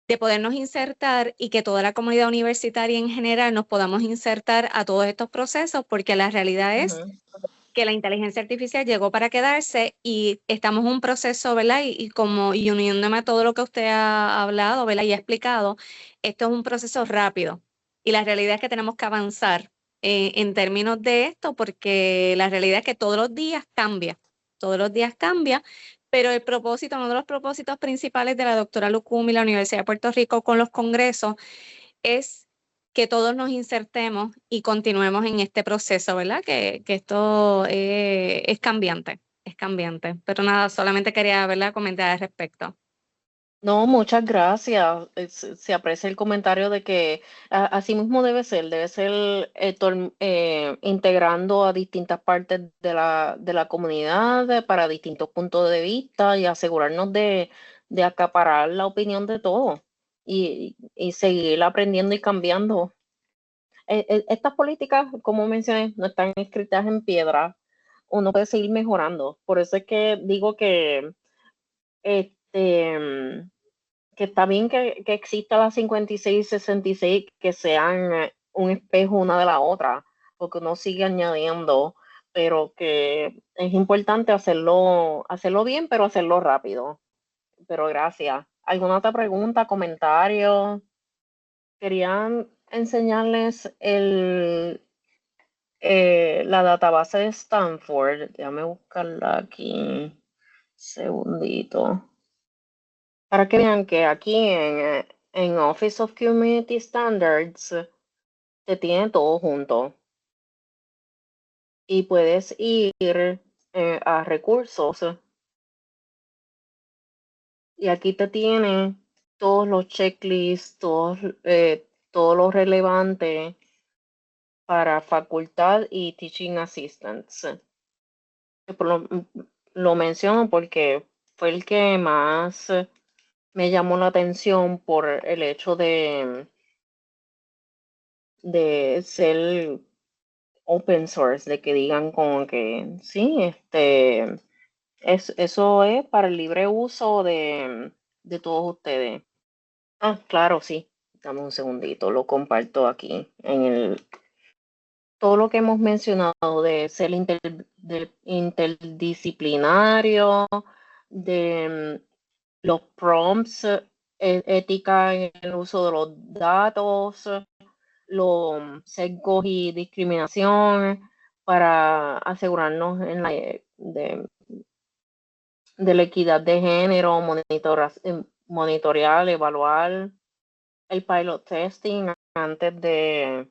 de podernos insertar y que toda la comunidad universitaria en general nos podamos insertar a todos estos procesos, porque la realidad es que la inteligencia artificial llegó para quedarse y estamos en un proceso, ¿verdad? Y uniéndome a todo lo que usted ha hablado, ¿verdad? Y ha explicado, esto es un proceso rápido y la realidad es que tenemos que avanzar en términos de esto porque la realidad es que todos los días cambia, pero el propósito, uno de los propósitos principales de la doctora Lucumi y la Universidad de Puerto Rico con los congresos es que todos nos insertemos y continuemos en este proceso, ¿verdad? Que esto es cambiante, es cambiante. Pero nada, solamente quería, ¿verdad?, comentar al respecto. No, muchas gracias. Se aprecia el comentario de que así mismo debe ser integrando a distintas partes de la comunidad para distintos puntos de vista y asegurarnos de acaparar la opinión de todos y seguir aprendiendo y cambiando. Estas políticas, como mencioné, no están escritas en piedra. Uno puede seguir mejorando. Por eso es que digo este que está bien que exista la 56 y 66, que sean un espejo una de la otra, porque uno sigue añadiendo, pero que es importante hacerlo bien, pero hacerlo rápido. Pero gracias. ¿Alguna otra pregunta, comentario? Querían enseñarles la database de Stanford. Déjame buscarla aquí. Segundito. Para que vean que aquí en Office of Community Standards te tiene todo junto y puedes ir a recursos y aquí te tiene todos los checklists, todo lo relevante para facultad y teaching assistants. Por lo menciono porque fue el que más me llamó la atención por el hecho de ser open source, de que digan como que sí, eso es para el libre uso de todos ustedes. Ah, claro, sí. Dame un segundito, lo comparto aquí en todo lo que hemos mencionado de ser interdisciplinario, de los prompts, ética en el uso de los datos, los sesgos y discriminación para asegurarnos de la equidad de género, monitorear, evaluar el pilot testing antes de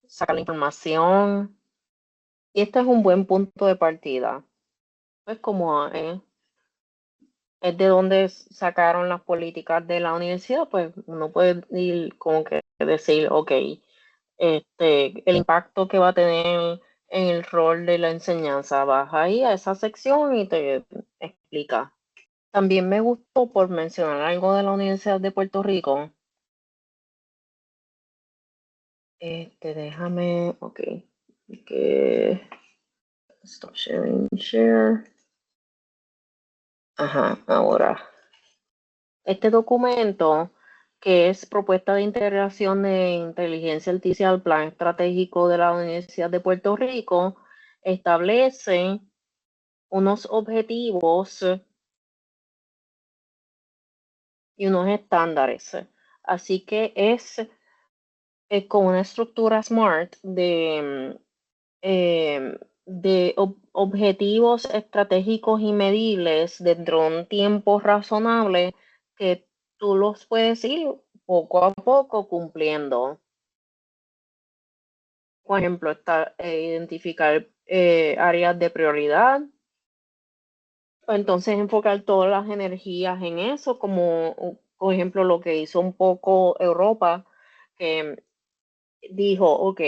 sacar la información. Y este es un buen punto de partida. Pues como es de donde sacaron las políticas de la universidad, pues uno puede ir como que decir, ok, el impacto que va a tener en el rol de la enseñanza. Vas ahí a esa sección y te explica. También me gustó, por mencionar algo de la Universidad de Puerto Rico. Déjame, ok, que stop sharing, share. Ajá, ahora. Este documento, que es propuesta de integración de inteligencia artificial, plan estratégico de la Universidad de Puerto Rico, establece unos objetivos y unos estándares. Así que es con una estructura SMART objetivos estratégicos y medibles dentro de un tiempo razonable que tú los puedes ir poco a poco cumpliendo. Por ejemplo, identificar áreas de prioridad. Entonces enfocar todas las energías en eso, como por ejemplo lo que hizo un poco Europa, que dijo, ok,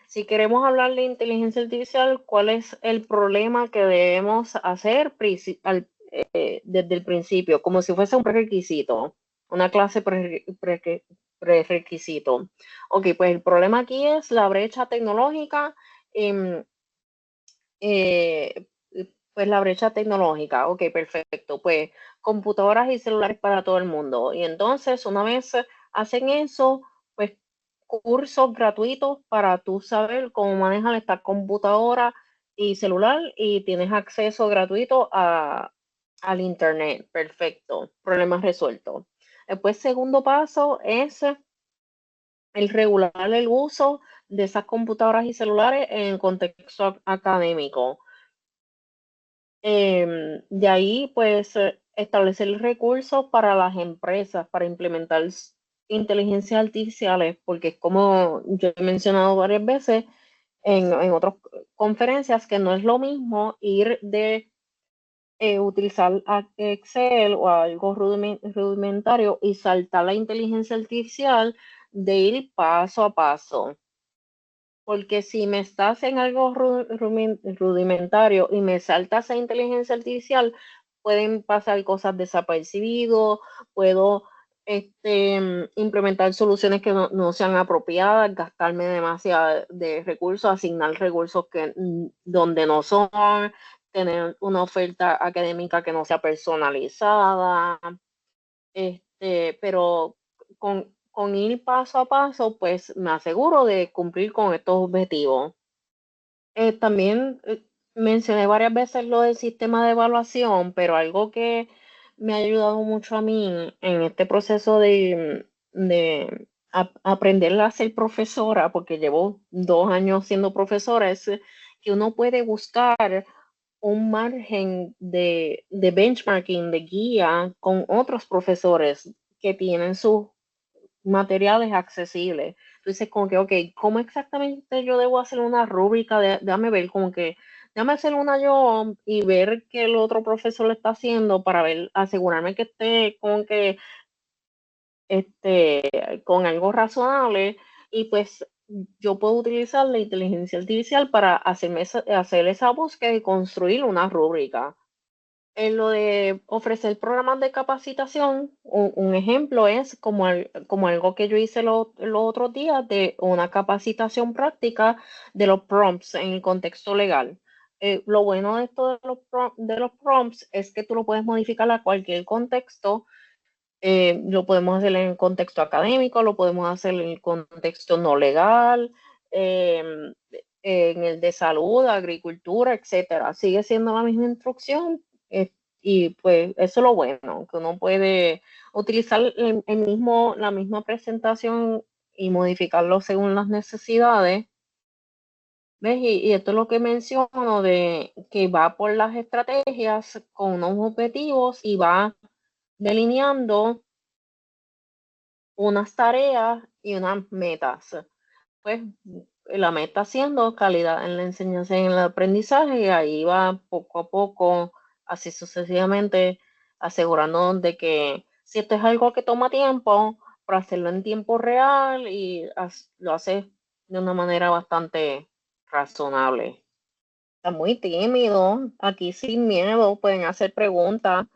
si queremos hablar de inteligencia artificial, ¿cuál es el problema que debemos hacer desde el principio? Como si fuese un prerequisito, una clase prerequisito. Ok, pues el problema aquí es la brecha tecnológica. Eh, pues la brecha tecnológica, ok, perfecto, pues computadoras y celulares para todo el mundo. Y entonces, una vez hacen eso, pues cursos gratuitos para tú saber cómo manejar esta computadora y celular y tienes acceso gratuito al internet. Perfecto, problema resuelto. Después, segundo paso es el regular el uso de esas computadoras y celulares en contexto académico. De ahí, pues, establecer recursos para las empresas para implementar inteligencias artificiales, porque es como yo he mencionado varias veces en otras conferencias, que no es lo mismo ir de utilizar Excel o algo rudimentario y saltar la inteligencia artificial de ir paso a paso. Porque si me estás en algo rudimentario y me saltas a inteligencia artificial, pueden pasar cosas desapercibido, puedo implementar soluciones que no sean apropiadas, gastarme demasiado de recursos, asignar recursos donde no son, tener una oferta académica que no sea personalizada, pero con ir paso a paso, pues me aseguro de cumplir con estos objetivos. También mencioné varias veces lo del sistema de evaluación, pero algo que me ha ayudado mucho a mí en este proceso de aprender a ser profesora, porque llevo 2 años siendo profesora, es que uno puede buscar un margen de benchmarking, de guía con otros profesores que tienen sus materiales accesibles. Entonces, como que, ok, ¿cómo exactamente yo debo hacer una rúbrica? Déjame ver, como que, déjame hacer una yo y ver qué el otro profesor lo está haciendo para ver, asegurarme que esté como que, con algo razonable y pues yo puedo utilizar la inteligencia artificial para hacer esa búsqueda y construir una rúbrica. En lo de ofrecer programas de capacitación, un ejemplo es como algo que yo hice los otros días de una capacitación práctica de los prompts en el contexto legal. Lo bueno de esto de los prompts es que tú lo puedes modificar a cualquier contexto. Lo podemos hacer en el contexto académico, lo podemos hacer en el contexto no legal, en el de salud, agricultura, etcétera. Sigue siendo la misma instrucción, y pues eso es lo bueno, que uno puede utilizar la misma presentación y modificarlo según las necesidades. ¿Ves? Y esto es lo que menciono de que va por las estrategias con unos objetivos y va delineando unas tareas y unas metas. Pues la meta siendo calidad en la enseñanza y en el aprendizaje, y ahí va poco a poco, así sucesivamente, asegurando de que si esto es algo que toma tiempo, para hacerlo en tiempo real y lo haces de una manera bastante razonable. Está muy tímido, aquí sin miedo, pueden hacer preguntas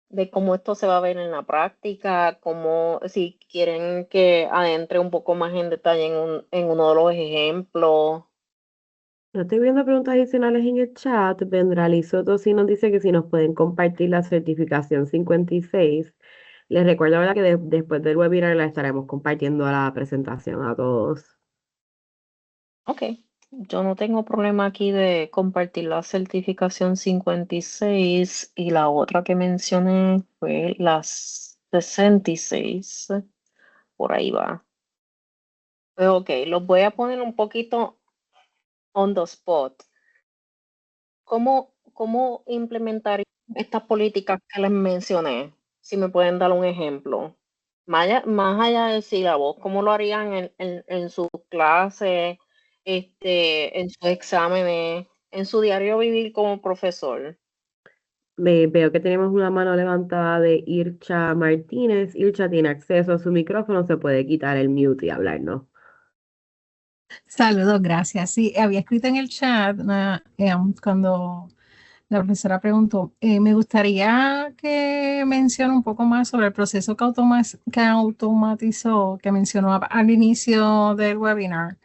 de cómo esto se va a ver en la práctica, cómo, si quieren que adentre un poco más en detalle en uno de los ejemplos. No estoy viendo preguntas adicionales en el chat. Vendrali Soto sí nos dice que si nos pueden compartir la certificación 56. Les recuerdo ahora que después del webinar la estaremos compartiendo a la presentación a todos. Ok, yo no tengo problema aquí de compartir la certificación 56 y la otra que mencioné fue las 66. Por ahí va. Pero ok, los voy a poner un poquito on the spot. ¿Cómo implementarían estas políticas que les mencioné? Si me pueden dar un ejemplo. Más allá del sílabo, ¿cómo lo harían en sus clases, en sus exámenes, en su diario vivir como profesor? Veo que tenemos una mano levantada de Ircha Martínez. Ircha tiene acceso a su micrófono, se puede quitar el mute y hablar, ¿no? Saludos, gracias. Sí, había escrito en el chat cuando la profesora preguntó, me gustaría que mencione un poco más sobre el proceso que automatizó, que mencionó al inicio del webinar,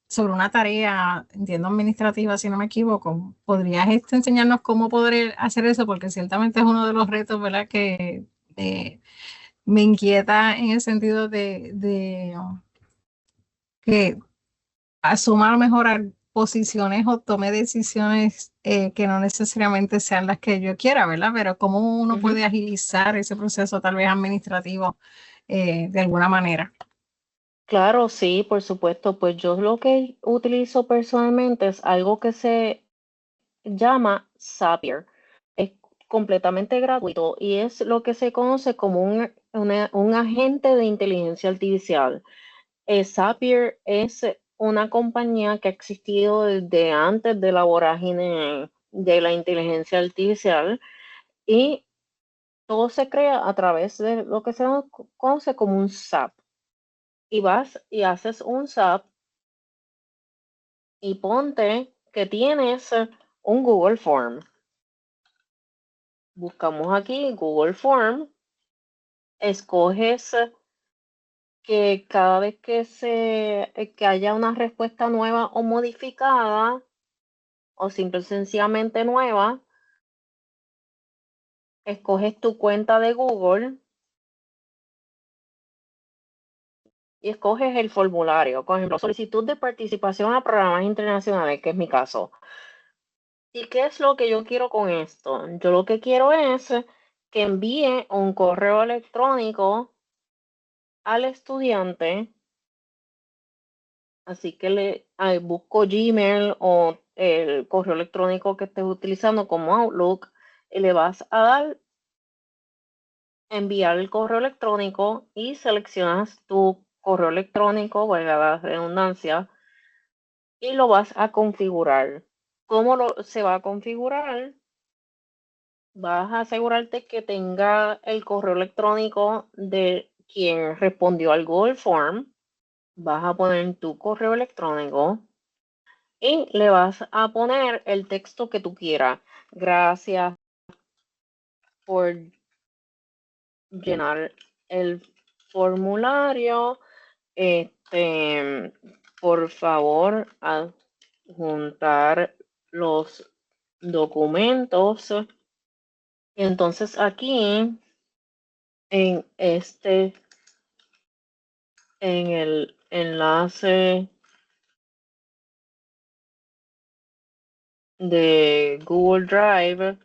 sobre una tarea, entiendo, administrativa, si no me equivoco. ¿Podrías enseñarnos cómo poder hacer eso? Porque ciertamente es uno de los retos, ¿verdad?, que me inquieta en el sentido de que asuma a lo mejor posiciones o tome decisiones que no necesariamente sean las que yo quiera, ¿verdad? Pero cómo uno puede agilizar ese proceso tal vez administrativo de alguna manera. Claro, sí, por supuesto. Pues yo lo que utilizo personalmente es algo que se llama Zapier. Es completamente gratuito y es lo que se conoce como un agente de inteligencia artificial. Zapier es una compañía que ha existido desde antes de la vorágine de la inteligencia artificial y todo se crea a través de lo que se conoce como un SAP. Y vas y haces un SAP y ponte que tienes un Google Form. Buscamos aquí Google Form, escoges que cada vez que haya una respuesta nueva o modificada o simple y sencillamente nueva, escoges tu cuenta de Google y escoges el formulario. Por ejemplo, solicitud de participación a programas internacionales, que es mi caso. ¿Y qué es lo que yo quiero con esto? Yo lo que quiero es que envíe un correo electrónico al estudiante, así que busco Gmail o el correo electrónico que estés utilizando como Outlook y le vas a dar enviar el correo electrónico y seleccionas tu correo electrónico, valga la redundancia, y lo vas a configurar. ¿Cómo se va a configurar? Vas a asegurarte que tenga el correo electrónico de quien respondió al Google Form. Vas a poner tu correo electrónico y le vas a poner el texto que tú quieras. Gracias por llenar el formulario. Por favor, adjuntar los documentos. Entonces aquí en el enlace de Google Drive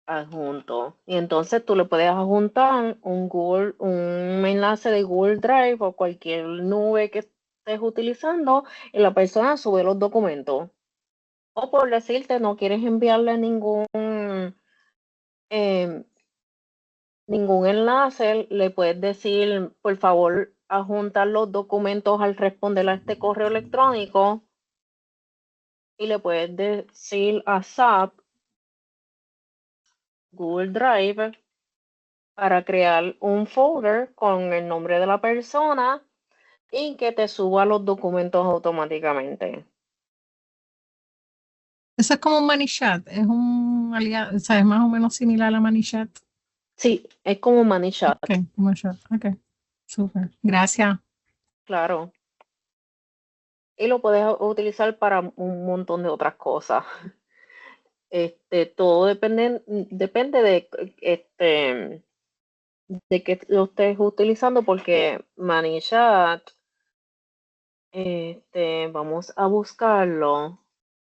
adjunto. Y entonces tú le puedes adjuntar un enlace de Google Drive o cualquier nube que estés utilizando y la persona sube los documentos. O por decirte, no quieres enviarle em, ningún enlace, le puedes decir, por favor, adjuntar los documentos al responder a este correo electrónico y le puedes decir a SAP, Google Drive, para crear un folder con el nombre de la persona y que te suba los documentos automáticamente. Eso es como un ManyChat, es un aliado, o sea, es más o menos similar a ManyChat. Sí, es como ManyChat. Ok, ManyChat, ok, súper, gracias. Claro. Y lo puedes utilizar para un montón de otras cosas. Todo depende de que lo estés utilizando porque ManyChat, vamos a buscarlo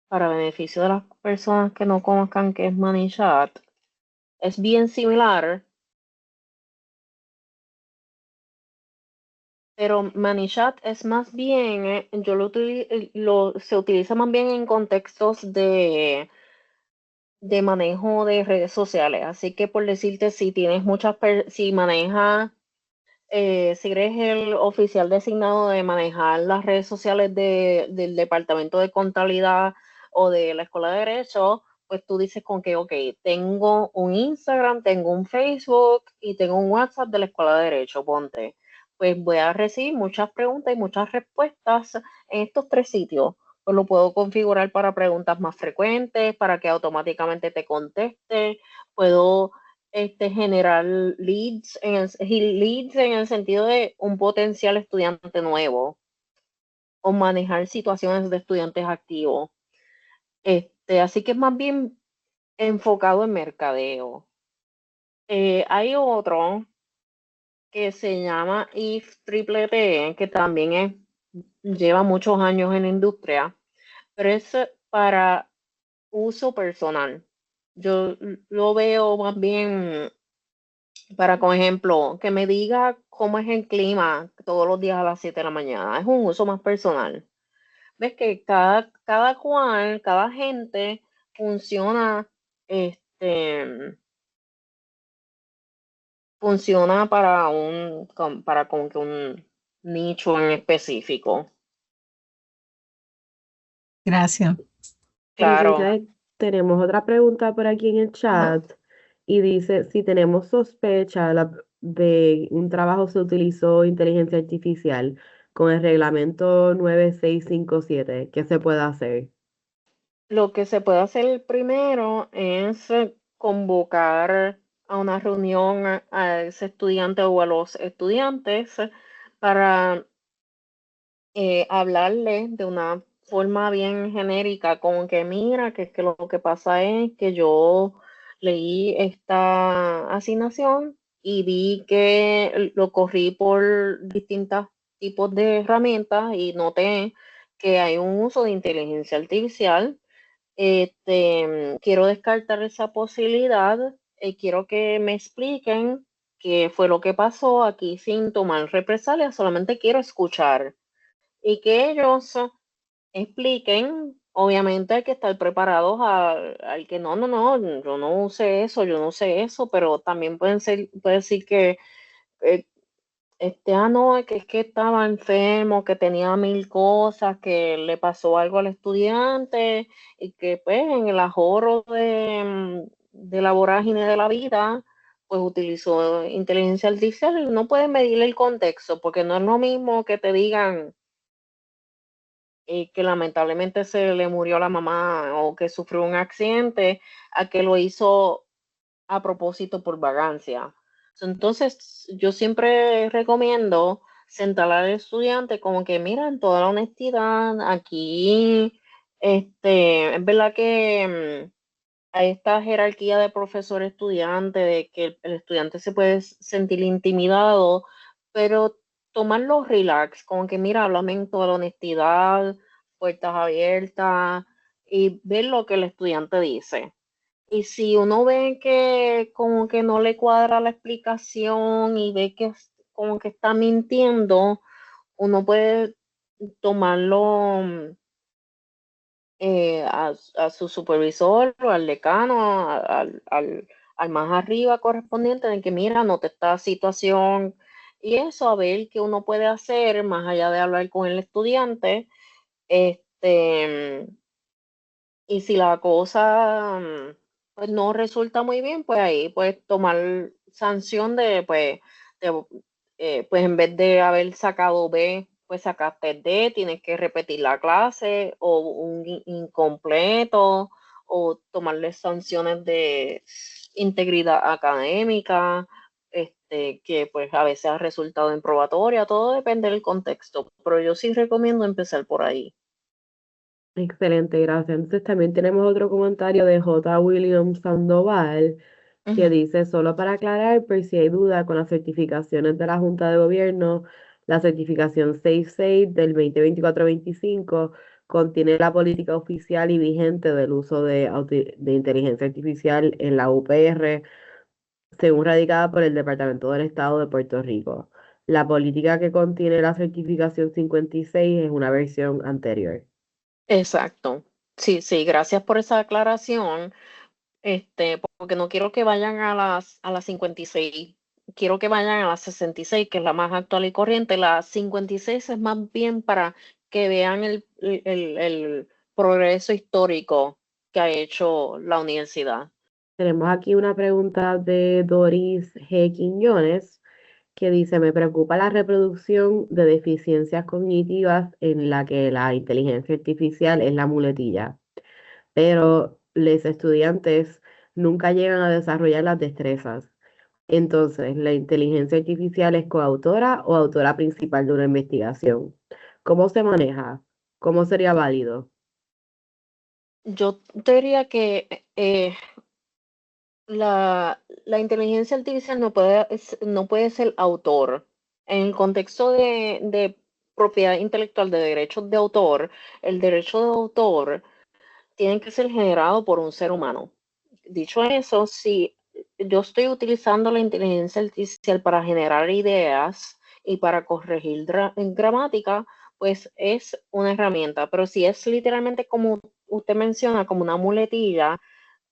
para beneficio de las personas que no conozcan qué es ManyChat. Es bien similar Pero ManyChat es más bien, se utiliza más bien en contextos de manejo de redes sociales. Así que por decirte, si tienes si manejas, si eres el oficial designado de manejar las redes sociales del Departamento de Contabilidad o de la Escuela de Derecho, pues tú dices con que, ok, tengo un Instagram, tengo un Facebook y tengo un WhatsApp de la Escuela de Derecho, ponte. Pues voy a recibir muchas preguntas y muchas respuestas en estos 3 sitios. Pues lo puedo configurar para preguntas más frecuentes, para que automáticamente te conteste. Puedo generar leads en el sentido de un potencial estudiante nuevo o manejar situaciones de estudiantes activos. Así que es más bien enfocado en mercadeo. Hay otro que se llama IF Triple T, que también lleva muchos años en la industria, pero es para uso personal. Yo lo veo más bien para, por ejemplo, que me diga cómo es el clima todos los días a las 7 de la mañana. Es un uso más personal. Ves que cada cual, cada gente funciona, este, funciona para como que un nicho en específico. Gracias. Claro. Elizabeth, tenemos otra pregunta por aquí en el chat y dice, si tenemos sospecha de un trabajo se utilizó inteligencia artificial con el reglamento 9657, ¿qué se puede hacer? Lo que se puede hacer primero es convocar a una reunión a ese estudiante o a los estudiantes para hablarle de una forma bien genérica, como que mira, que es que lo que pasa es que yo leí esta asignación y vi que lo corrí por distintos tipos de herramientas y noté que hay un uso de inteligencia artificial. Quiero descartar esa posibilidad y quiero que me expliquen qué fue lo que pasó aquí sin tomar represalias, solamente quiero escuchar y que ellos expliquen. Obviamente hay que estar preparados al que no, yo no usé eso, yo no sé eso, pero también puede decir que eh, no, es que estaba enfermo, que tenía 1000 cosas, que le pasó algo al estudiante y que pues en el ahorro de la vorágine de la vida, pues utilizó inteligencia artificial y no puede medir el contexto, porque no es lo mismo que te digan que lamentablemente se le murió la mamá o que sufrió un accidente, a que lo hizo a propósito por vagancia. Entonces, yo siempre recomiendo sentar al estudiante como que, mira, en toda la honestidad, aquí, es verdad que hay esta jerarquía de profesor-estudiante, de que el estudiante se puede sentir intimidado, pero tomarlo relax, como que, mira, háblame en toda la honestidad, puertas abiertas, y ver lo que el estudiante dice. Y si uno ve que como que no le cuadra la explicación y ve que como que está mintiendo, uno puede tomarlo a su supervisor o al decano, al más arriba correspondiente, de que mira, note esta situación y eso, a ver qué uno puede hacer más allá de hablar con el estudiante. Este, y si la cosa pues no resulta muy bien, pues ahí puedes tomar sanción de, pues en vez de haber sacado B, pues sacaste D, tienes que repetir la clase o un incompleto o tomarle sanciones de integridad académica, que pues a veces ha resultado en probatoria, todo depende del contexto, pero yo sí recomiendo empezar por ahí. Excelente, gracias. Entonces también tenemos otro comentario de J. William Sandoval que dice, solo para aclarar, por si hay duda con las certificaciones de la Junta de Gobierno, la certificación 66 del 2024-25 contiene la política oficial y vigente del uso de inteligencia artificial en la UPR, según radicada por el Departamento del Estado de Puerto Rico. La política que contiene la certificación 56 es una versión anterior. Exacto. Sí, sí, gracias por esa aclaración. Porque no quiero que vayan a las 56, quiero que vayan a las 66, que es la más actual y corriente. La 56 es más bien para que vean el progreso histórico que ha hecho la universidad. Tenemos aquí una pregunta de Doris G. Quiñones que dice, me preocupa la reproducción de deficiencias cognitivas en la que la inteligencia artificial es la muletilla, pero los estudiantes nunca llegan a desarrollar las destrezas. Entonces, ¿la inteligencia artificial es coautora o autora principal de una investigación? ¿Cómo se maneja? ¿Cómo sería válido? Yo te diría que la inteligencia artificial no puede ser autor. En el contexto de propiedad intelectual, de derechos de autor, el derecho de autor tiene que ser generado por un ser humano. Dicho eso, si yo estoy utilizando la inteligencia artificial para generar ideas y para corregir gramática, pues es una herramienta. Pero si es literalmente como usted menciona, como una muletilla,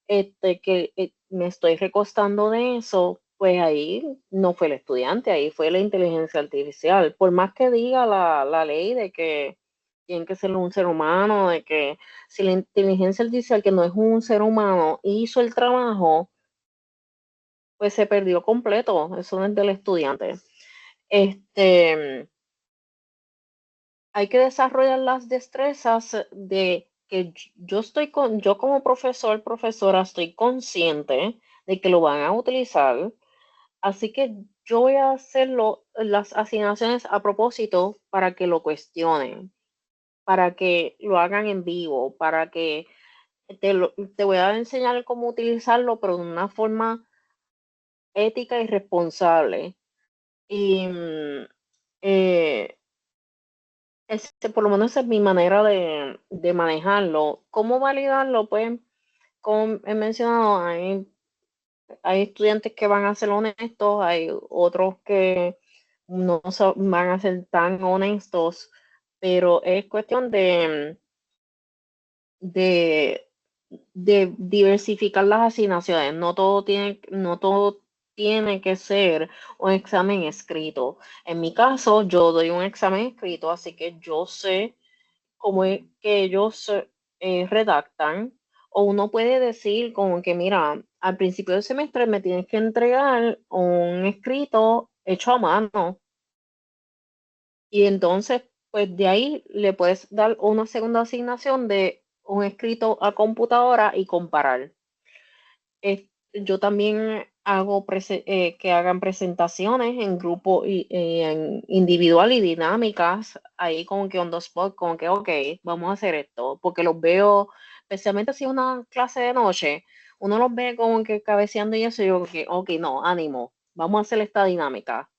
que me estoy recostando de eso, pues ahí no fue el estudiante, ahí fue la inteligencia artificial. Por más que diga la ley de que tiene que ser un ser humano, de que si la inteligencia artificial, que no es un ser humano, hizo el trabajo, pues se perdió completo, eso no es del estudiante. Este, Hay que desarrollar las destrezas de que yo como profesora, estoy consciente de que lo van a utilizar, así que yo voy a hacerlo, las asignaciones a propósito para que lo cuestionen, para que lo hagan en vivo, para que te voy a enseñar cómo utilizarlo, pero de una forma ética y responsable. Y eh, por lo menos esa es mi manera de manejarlo. ¿Cómo validarlo? Pues, como he mencionado, hay estudiantes que van a ser honestos, hay otros que no van a ser tan honestos, pero es cuestión de, de diversificar las asignaciones. No todo tiene que ser un examen escrito. En mi caso, yo doy un examen escrito, así que yo sé cómo es que ellos redactan. O uno puede decir como que, mira, al principio del semestre me tienes que entregar un escrito hecho a mano. Y entonces, pues de ahí le puedes dar una segunda asignación de un escrito a computadora y comparar. Yo también hago que hagan presentaciones en grupo y en individual y dinámicas, ahí como que on the spot, como que, ok, vamos a hacer esto, porque los veo, especialmente si es una clase de noche, uno los ve como que cabeceando y eso, y yo que, ok, no, ánimo, vamos a hacer esta dinámica.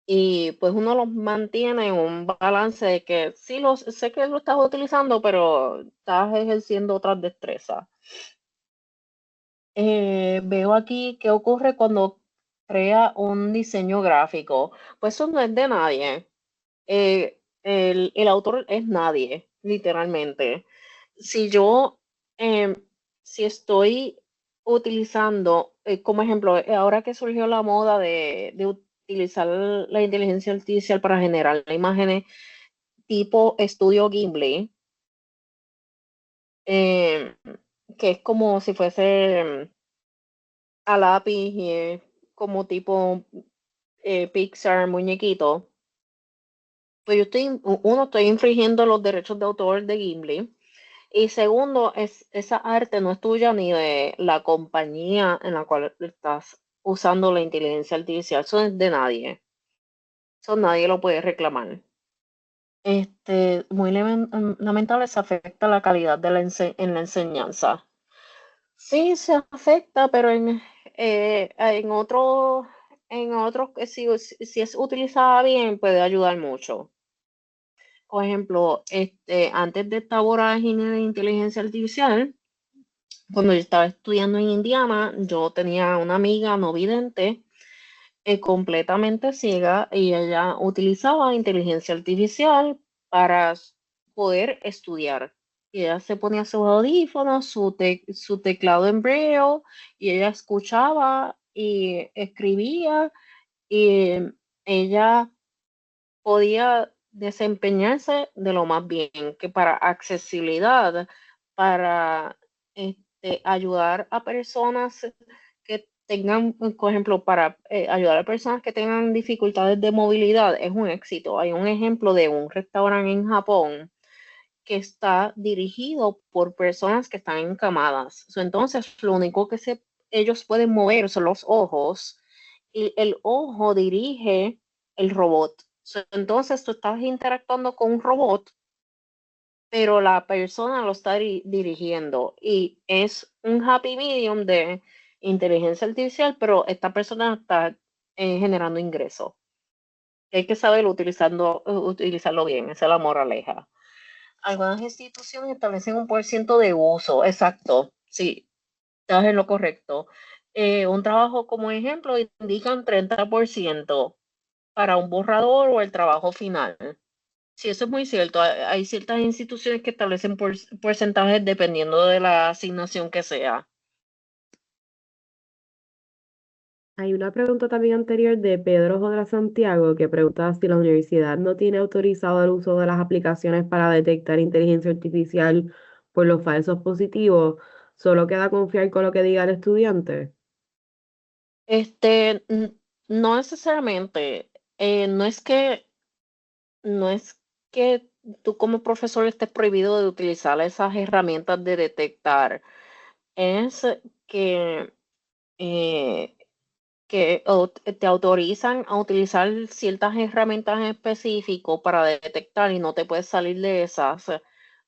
Y pues uno los mantiene en un balance de que sí, sé que lo estás utilizando, pero estás ejerciendo otras destrezas. Veo aquí qué ocurre cuando crea un diseño gráfico. Pues eso no es de nadie. El autor es nadie, literalmente. Si yo, em, si estoy utilizando, como ejemplo, ahora que surgió la moda de utilizar la inteligencia artificial para generar imágenes tipo estudio Ghibli, em, que es como si fuese a lápiz y como tipo Pixar, muñequito, pues estoy infringiendo los derechos de autor de Ghibli. Y segundo, esa arte no es tuya ni de la compañía en la cual estás usando la inteligencia artificial. Eso es de nadie. Eso nadie lo puede reclamar. Muy lamentable, se afecta la calidad de en la enseñanza. Sí, se afecta, pero en otros, si es utilizada bien, puede ayudar mucho. Por ejemplo, antes de esta vorágine de inteligencia artificial, cuando yo estaba estudiando en Indiana, yo tenía una amiga no vidente completamente ciega y ella utilizaba inteligencia artificial para poder estudiar. Y ella se ponía sus audífonos, su teclado en braille y ella escuchaba y escribía y ella podía desempeñarse de lo más bien, que para accesibilidad, para ayudar a personas que tengan, por ejemplo, para ayudar a personas que tengan dificultades de movilidad, es un éxito. Hay un ejemplo de un restaurante en Japón que está dirigido por personas que están encamadas. Entonces, lo único que ellos pueden mover son los ojos y el ojo dirige el robot. Entonces, tú estás interactuando con un robot, pero la persona lo está dirigiendo y es un happy medium de inteligencia artificial, pero esta persona está generando ingresos. Hay que saber utilizarlo bien, esa es la moraleja. Algunas instituciones establecen un % de uso, exacto, sí, estás en lo correcto. Un trabajo como ejemplo indican 30% para un borrador o el trabajo final. Sí, eso es muy cierto. Hay ciertas instituciones que establecen porcentajes dependiendo de la asignación que sea. Hay una pregunta también anterior de Pedro Jodra Santiago que pregunta si la universidad no tiene autorizado el uso de las aplicaciones para detectar inteligencia artificial por los falsos positivos. ¿Solo queda confiar con lo que diga el estudiante? No necesariamente. No es que tú como profesor estés prohibido de utilizar esas herramientas de detectar. Es que eh, te autorizan a utilizar ciertas herramientas en específico para detectar y no te puedes salir de esas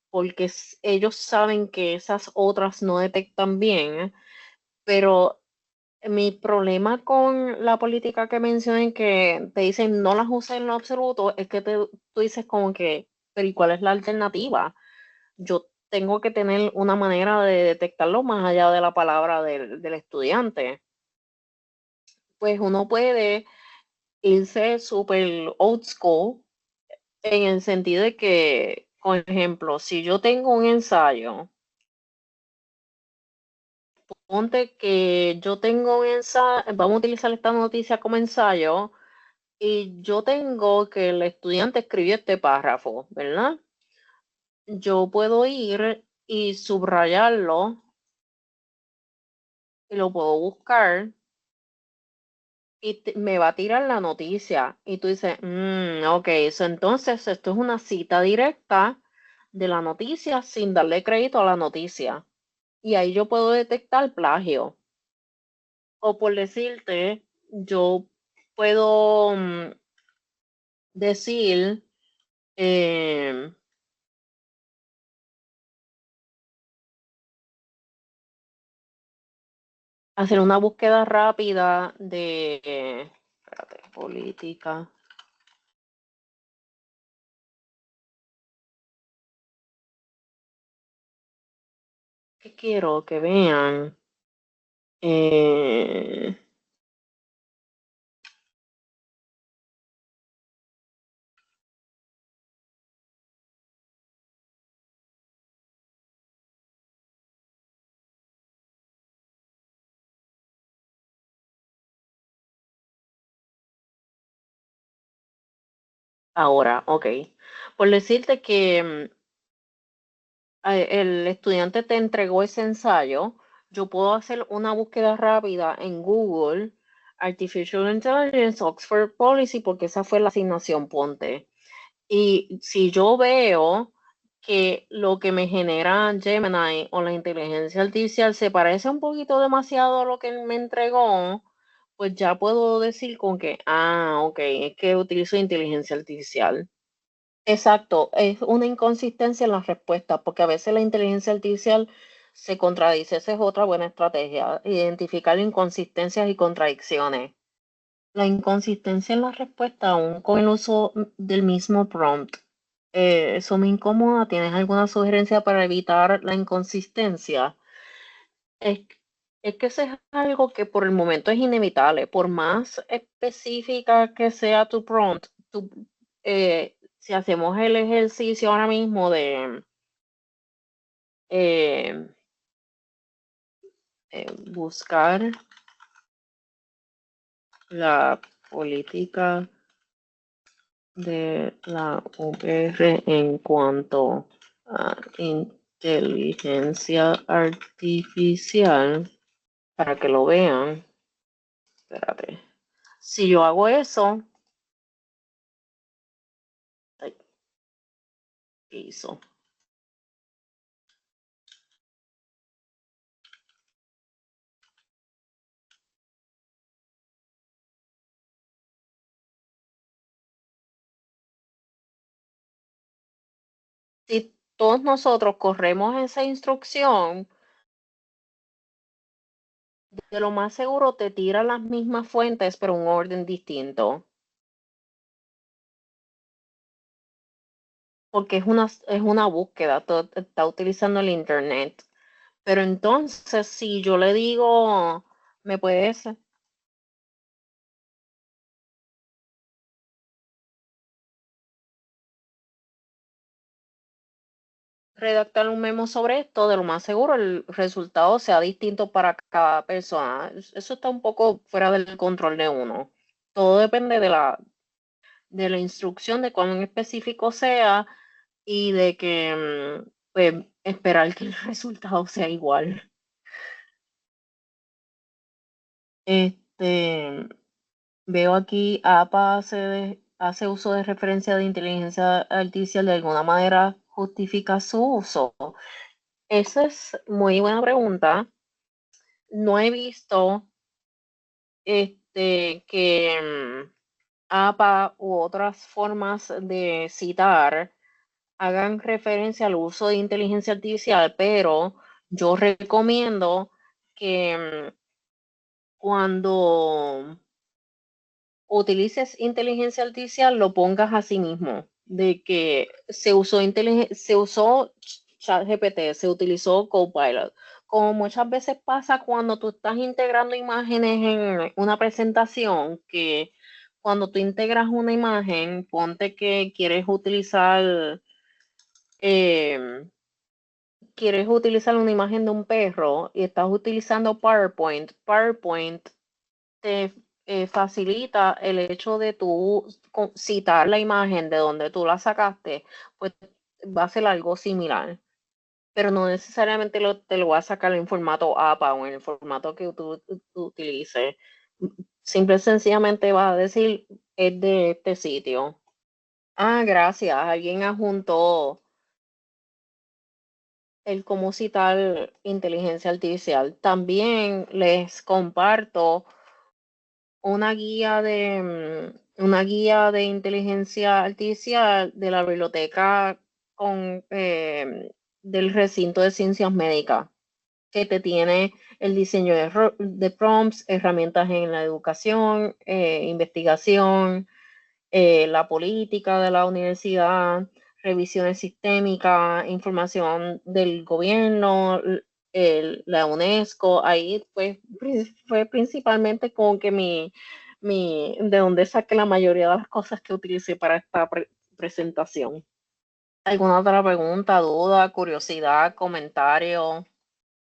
porque ellos saben que esas otras no detectan bien, pero mi problema con la política que mencioné que te dicen no las uses en lo absoluto es que tú dices como que, pero ¿y cuál es la alternativa? Yo tengo que tener una manera de detectarlo más allá de la palabra del estudiante. Pues uno puede irse súper old school en el sentido de que, por ejemplo, si yo tengo un ensayo, ponte que yo tengo un ensayo, vamos a utilizar esta noticia como ensayo, y yo tengo que el estudiante escribió este párrafo, ¿verdad? Yo puedo ir y subrayarlo y lo puedo buscar y me va a tirar la noticia. Y tú dices, ok, entonces esto es una cita directa de la noticia sin darle crédito a la noticia. Y ahí yo puedo detectar plagio. O por decirte, yo puedo decir, em, hacer una búsqueda rápida de, espérate, política. ¿Qué quiero que vean? Ahora, ok. Por decirte que el estudiante te entregó ese ensayo, yo puedo hacer una búsqueda rápida en Google, Artificial Intelligence, Oxford Policy, porque esa fue la asignación, ponte. Y si yo veo que lo que me genera Gemini o la inteligencia artificial se parece un poquito demasiado a lo que él me entregó, pues ya puedo decir con que, ok, es que utilizo inteligencia artificial. Exacto, es una inconsistencia en las respuestas, porque a veces la inteligencia artificial se contradice. Esa es otra buena estrategia, identificar inconsistencias y contradicciones. La inconsistencia en la respuesta, aún con el uso del mismo prompt. Eso me incomoda. ¿Tienes alguna sugerencia para evitar la inconsistencia? Es, Es que eso es algo que por el momento es inevitable. Por más específica que sea tu prompt, si hacemos el ejercicio ahora mismo de eh, buscar la política de la UPR en cuanto a inteligencia artificial, para que lo vean. Espérate. Si yo hago eso, ay, ¿qué hizo? Si todos nosotros corremos esa instrucción, de lo más seguro te tira las mismas fuentes, pero en un orden distinto. Porque es una búsqueda, está utilizando el internet. Pero entonces, si yo le digo, ¿me puedes redactar un memo sobre esto? De lo más seguro el resultado sea distinto para cada persona. Eso está un poco fuera del control de uno. Todo depende de la instrucción, de cuán específico sea y de que pues, esperar que el resultado sea igual. Veo aquí, APA hace uso de referencia de inteligencia artificial, de alguna manera justifica su uso. Esa es muy buena pregunta. No he visto que APA u otras formas de citar hagan referencia al uso de inteligencia artificial, pero yo recomiendo que cuando utilices inteligencia artificial lo pongas a sí mismo, de que se usó ChatGPT, se utilizó Copilot. Como muchas veces pasa cuando tú estás integrando imágenes en una presentación, que cuando tú integras una imagen, ponte que eh, quieres utilizar una imagen de un perro y estás utilizando PowerPoint te facilita el hecho de tú citar la imagen de donde tú la sacaste, pues va a ser algo similar, pero no necesariamente te lo va a sacar en formato APA o en el formato que tú utilices. Simple y sencillamente va a decir, es de este sitio. Ah, gracias. Alguien adjuntó el cómo citar inteligencia artificial. También les comparto una guía de inteligencia artificial de la biblioteca del recinto de ciencias médicas, que te tiene el diseño de prompts, herramientas en la educación, investigación, la política de la universidad, revisiones sistémicas, información del gobierno, la UNESCO. Ahí pues fue principalmente como que de donde saqué la mayoría de las cosas que utilicé para esta presentación. ¿Alguna otra pregunta, duda, curiosidad, comentario?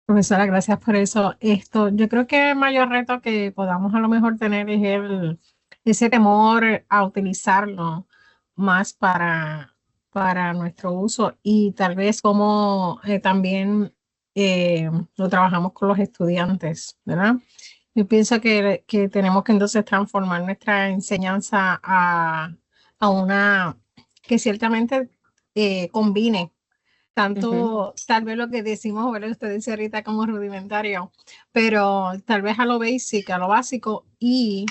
Profesora, gracias por eso. Yo creo que el mayor reto que podamos a lo mejor tener es ese temor a utilizarlo más para nuestro uso y tal vez como también lo trabajamos con los estudiantes, ¿verdad? Yo pienso que tenemos que entonces transformar nuestra enseñanza a una que ciertamente combine tanto, tal vez lo que decimos, ¿verdad? Usted dice ahorita como rudimentario, pero tal vez a lo basic, a lo básico y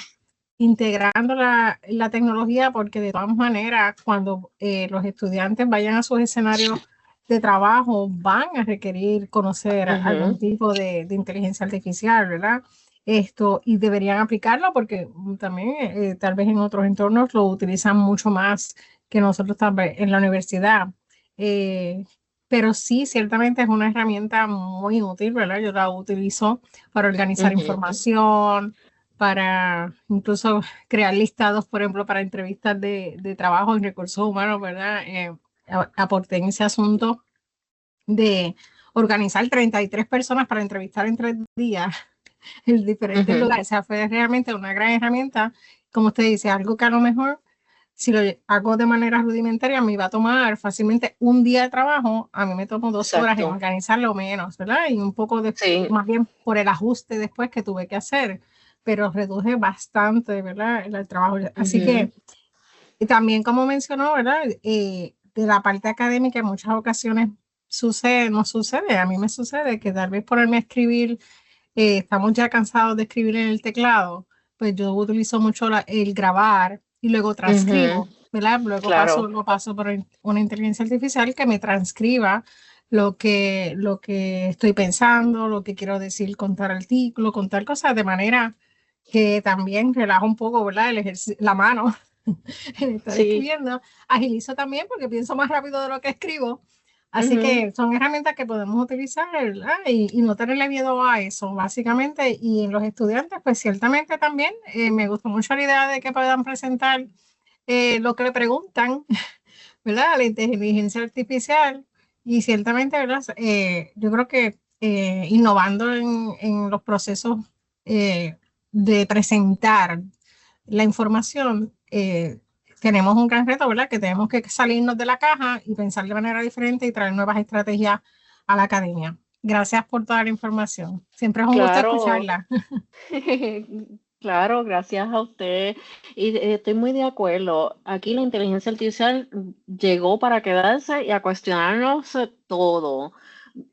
integrando la tecnología, porque de todas maneras, cuando los estudiantes vayan a sus escenarios de trabajo, van a requerir conocer algún tipo de inteligencia artificial, ¿verdad? Y deberían aplicarlo porque también tal vez en otros entornos lo utilizan mucho más que nosotros tal vez en la universidad. pero sí, ciertamente es una herramienta muy útil, ¿verdad? Yo la utilizo para organizar información, para incluso crear listados, por ejemplo, para entrevistas de trabajo en recursos humanos, ¿verdad? Aporté en ese asunto de organizar 33 personas para entrevistar en 3 días en diferentes lugares. O sea, fue realmente una gran herramienta. Como usted dice, algo que a lo mejor, si lo hago de manera rudimentaria, me iba a tomar fácilmente un día de trabajo. A mí me tomó 2 horas en organizarlo menos, ¿verdad? Y un poco más bien por el ajuste después que tuve que hacer, pero reduje bastante, ¿verdad? El trabajo. Así que, y también como mencionó, ¿verdad? De la parte académica en muchas ocasiones sucede, no sucede. A mí me sucede que tal vez ponerme a escribir, estamos ya cansados de escribir en el teclado, pues yo utilizo mucho el grabar y luego transcribo, ¿verdad? Luego lo paso por una inteligencia artificial que me transcriba lo que estoy pensando, lo que quiero decir, contar artículo, contar cosas de manera que también relaja un poco, ¿verdad? La mano en estar escribiendo. Agilizo también porque pienso más rápido de lo que escribo. Así que son herramientas que podemos utilizar, ¿verdad? Y no tenerle miedo a eso, básicamente. Y en los estudiantes, pues ciertamente también me gustó mucho la idea de que puedan presentar lo que le preguntan, ¿verdad? A la inteligencia artificial. Y ciertamente, ¿verdad? Yo creo que innovando en los procesos de presentar la información, tenemos un gran reto, ¿verdad? Que tenemos que salirnos de la caja y pensar de manera diferente y traer nuevas estrategias a la academia. Gracias por toda la información. Siempre es un gusto escucharla. Claro, gracias a usted. Y estoy muy de acuerdo. Aquí la inteligencia artificial llegó para quedarse y a cuestionarnos todo.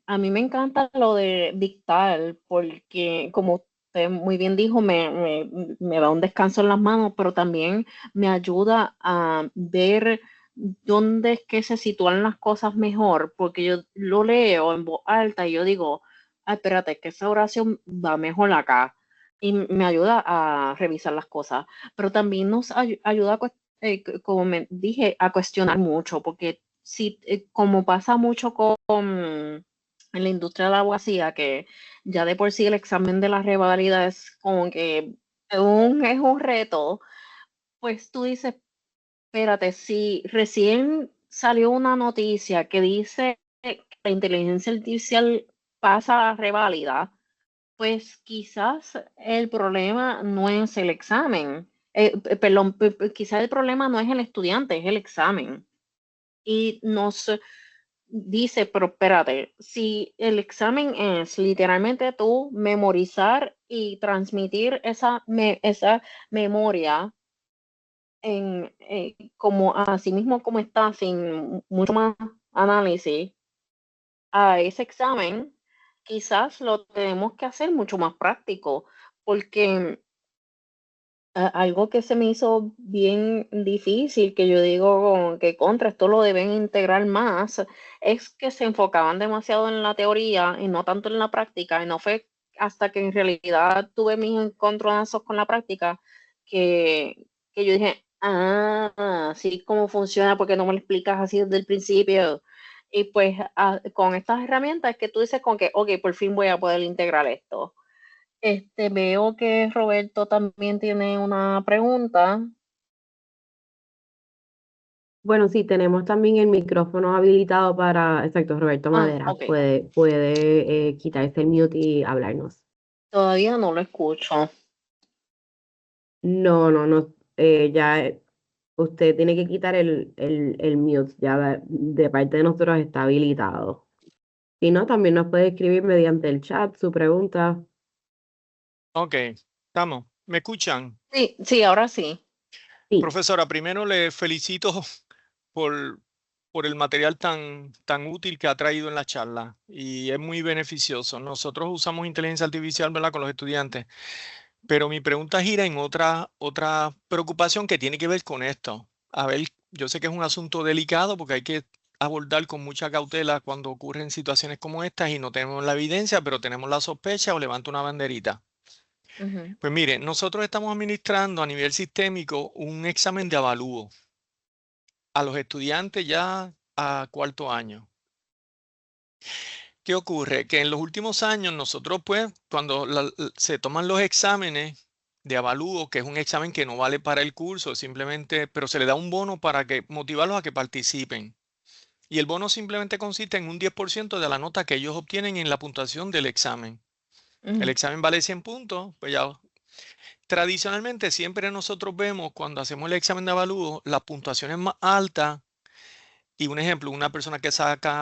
A mí me encanta lo de dictar, porque como usted muy bien dijo, me da un descanso en las manos, pero también me ayuda a ver dónde es que se sitúan las cosas mejor, porque yo lo leo en voz alta y yo digo, "Ay, espérate, que esa oración va mejor acá", y me ayuda a revisar las cosas, pero también nos ayuda, como me dije, a cuestionar mucho, porque si, como pasa mucho en la industria de la abogacía, que ya de por sí el examen de la reválida es como que es un reto, pues tú dices, espérate, si recién salió una noticia que dice que la inteligencia artificial pasa la reválida, pues quizás el problema no es el examen. Perdón, quizás el problema no es el estudiante, es el examen. Y nos dice, pero espérate, si el examen es literalmente tú memorizar y transmitir esa memoria como así mismo como está, sin mucho más análisis, a ese examen, quizás lo tenemos que hacer mucho más práctico, porque algo que se me hizo bien difícil, que yo digo como que contra esto lo deben integrar más, es que se enfocaban demasiado en la teoría y no tanto en la práctica, y no fue hasta que en realidad tuve mis encontronazos con la práctica que yo dije, así cómo funciona, porque no me lo explicas así desde el principio. Y pues con estas herramientas es que tú dices con que, ok, por fin voy a poder integrar esto. Veo que Roberto también tiene una pregunta. Bueno, sí, tenemos también el micrófono habilitado para, exacto, Roberto Madera. Ok. Puede quitarse el mute y hablarnos. Todavía no lo escucho. No, ya usted tiene que quitar el mute, ya de parte de nosotros está habilitado. Si no, también nos puede escribir mediante el chat su pregunta. Ok, estamos. ¿Me escuchan? Sí, ahora sí. Sí. Profesora, primero le felicito por el material tan útil que ha traído en la charla y es muy beneficioso. Nosotros usamos inteligencia artificial, ¿verdad?, con los estudiantes, pero mi pregunta gira en otra preocupación que tiene que ver con esto. A ver, yo sé que es un asunto delicado porque hay que abordar con mucha cautela cuando ocurren situaciones como estas y no tenemos la evidencia, pero tenemos la sospecha o levanta una banderita. Pues mire, nosotros estamos administrando a nivel sistémico un examen de avalúo a los estudiantes ya a cuarto año. ¿Qué ocurre? Que en los últimos años nosotros, pues, cuando se toman los exámenes de avalúo, que es un examen que no vale para el curso, simplemente, pero se le da un bono para que motivarlos a que participen. Y el bono simplemente consiste en un 10% de la nota que ellos obtienen en la puntuación del examen. El examen vale 100 puntos, pues ya. Tradicionalmente siempre nosotros vemos cuando hacemos el examen de avalúo las puntuaciones más altas. Y un ejemplo, una persona que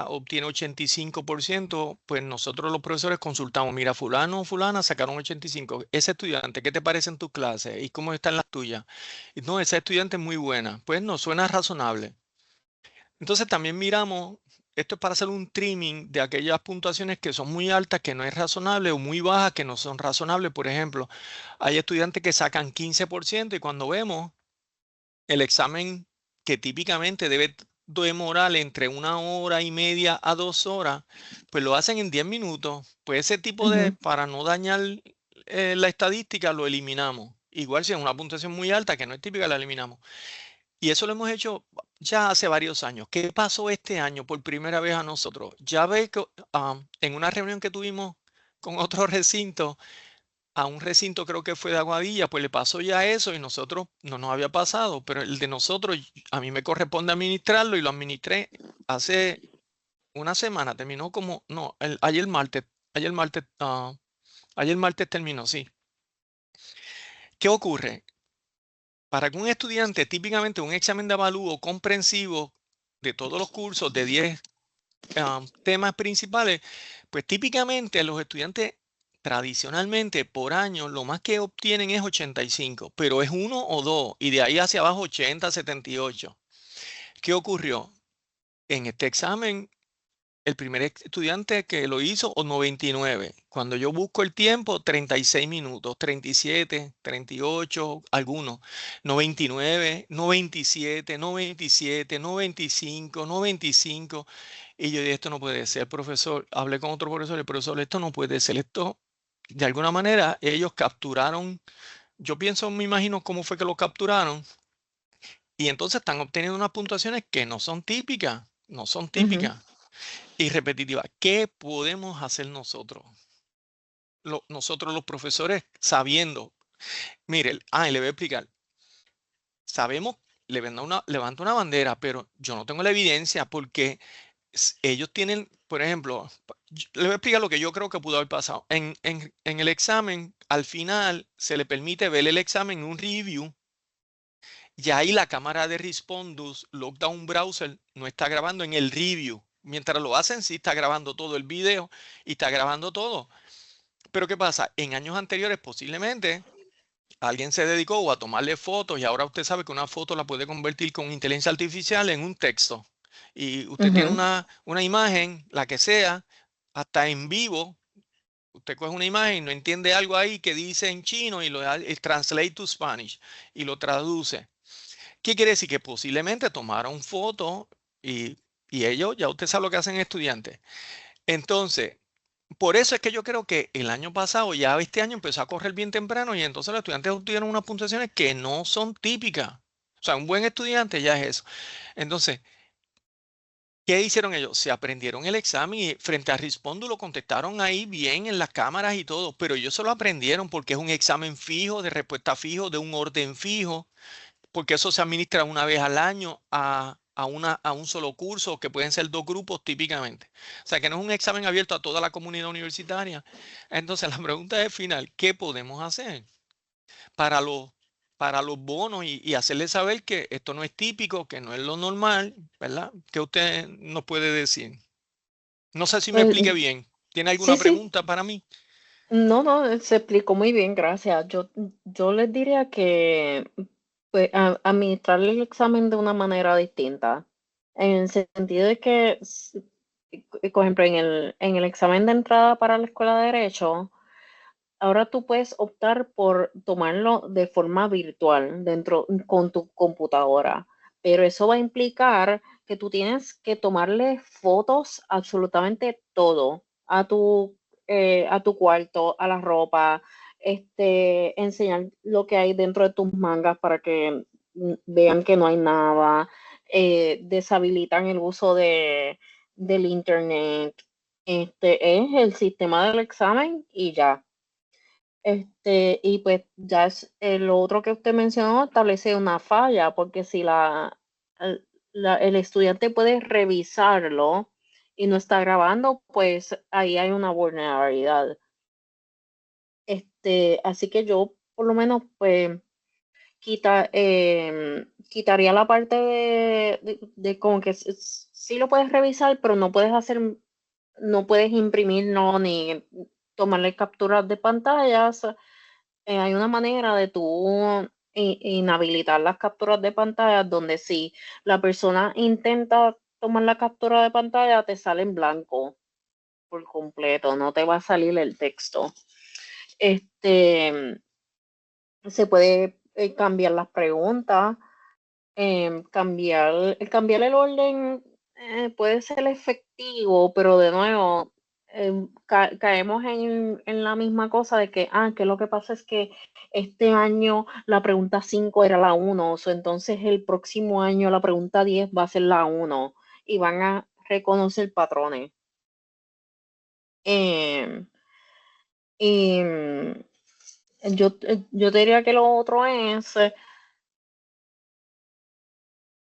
obtiene 85%, pues nosotros los profesores consultamos, mira, fulano o fulana sacaron 85. Ese estudiante, ¿qué te parece en tu clase? ¿Y cómo están las tuyas? Y no, esa estudiante es muy buena. Pues no, suena razonable. Entonces también miramos, esto es para hacer un trimming de aquellas puntuaciones que son muy altas, que no es razonable, o muy bajas, que no son razonables. Por ejemplo, hay estudiantes que sacan 15% y cuando vemos el examen que típicamente debe demorar entre 1 hora y media a 2 horas, pues lo hacen en 10 minutos. Pues ese tipo de, para no dañar la estadística, lo eliminamos. Igual si es una puntuación muy alta, que no es típica, la eliminamos. Y eso lo hemos hecho ya hace varios años. ¿Qué pasó este año por primera vez a nosotros? Ya ve que en una reunión que tuvimos con otro recinto, a un recinto creo que fue de Aguadilla, pues le pasó ya eso y nosotros no nos había pasado, pero el de nosotros, a mí me corresponde administrarlo y lo administré hace una semana, terminó como, no, ayer martes, ayer martes, ayer martes terminó, sí. ¿Qué ocurre? Para que un estudiante, típicamente un examen de avalúo comprensivo de todos los cursos de 10 temas principales, pues típicamente los estudiantes tradicionalmente por año lo más que obtienen es 85, pero es 1 o 2 y de ahí hacia abajo 80, 78. ¿Qué ocurrió? En este examen, el primer estudiante que lo hizo, o 99. Cuando yo busco el tiempo, 36 minutos, 37, 38, algunos, 99, 97, 97, 95, 95. Y yo dije, esto no puede ser, profesor. Hablé con otro profesor, el profesor, esto no puede ser. Esto, de alguna manera, ellos capturaron, yo pienso, me imagino cómo fue que lo capturaron. Y entonces están obteniendo unas puntuaciones que no son típicas, no son típicas y repetitivas. ¿Qué podemos hacer nosotros? Nosotros los profesores sabiendo, mire, y le voy a explicar, sabemos, levanta una bandera, pero yo no tengo la evidencia porque ellos tienen, por ejemplo, le voy a explicar lo que yo creo que pudo haber pasado. En el examen, al final, se le permite ver el examen en un review. Y ahí la cámara de Respondus, Lockdown Browser, no está grabando en el review. Mientras lo hacen, sí está grabando todo el video y está grabando todo. Pero ¿qué pasa? En años anteriores, posiblemente, alguien se dedicó a tomarle fotos y ahora usted sabe que una foto la puede convertir con inteligencia artificial en un texto. Y usted tiene una imagen, la que sea, hasta en vivo. Usted coge una imagen y no entiende algo ahí que dice en chino y lo translate to Spanish y lo traduce. ¿Qué quiere decir? Que posiblemente tomaron fotos y ellos, ya usted sabe lo que hacen estudiantes. Entonces, por eso es que yo creo que el año pasado, ya este año empezó a correr bien temprano y entonces los estudiantes obtuvieron unas puntuaciones que no son típicas. O sea, un buen estudiante ya es eso. Entonces, ¿qué hicieron ellos? Se aprendieron el examen y frente a Respondu lo contestaron ahí bien en las cámaras y todo, pero ellos se lo aprendieron porque es un examen fijo, de respuesta fijo, de un orden fijo, porque eso se administra una vez al año a un solo curso, que pueden ser 2 grupos típicamente. O sea, que no es un examen abierto a toda la comunidad universitaria. Entonces, la pregunta es final, ¿qué podemos hacer para los bonos y hacerles saber que esto no es típico, que no es lo normal, ¿verdad? ¿Qué usted nos puede decir? No sé si me expliqué bien. ¿Tiene alguna Sí, pregunta para mí? no, se explicó muy bien, gracias. Yo les diría que pues, administrar el examen de una manera distinta, en el sentido de que, por ejemplo, en el examen de entrada para la escuela de Derecho, ahora tú puedes optar por tomarlo de forma virtual con tu computadora, pero eso va a implicar que tú tienes que tomarle fotos absolutamente todo a tu cuarto, a la ropa, enseñar lo que hay dentro de tus mangas para que vean que no hay nada, deshabilitan el uso del internet, Este es el sistema del examen y ya. Y pues ya es lo otro que usted mencionó, establece una falla, porque si el estudiante puede revisarlo y no está grabando, pues ahí hay una vulnerabilidad. Así que yo por lo menos pues quitaría la parte de como que sí lo puedes revisar, pero no puedes no puedes imprimir, no, ni tomarle capturas de pantallas. Hay una manera de tú inhabilitar las capturas de pantalla donde si la persona intenta tomar la captura de pantalla, te sale en blanco por completo, no te va a salir el texto. Se puede cambiar las preguntas, cambiar el orden puede ser efectivo, pero de nuevo caemos en la misma cosa de que lo que pasa es que este año la pregunta 5 era la 1, entonces el próximo año la pregunta 10 va a ser la 1 y van a reconocer patrones. Em, y yo diría que lo otro es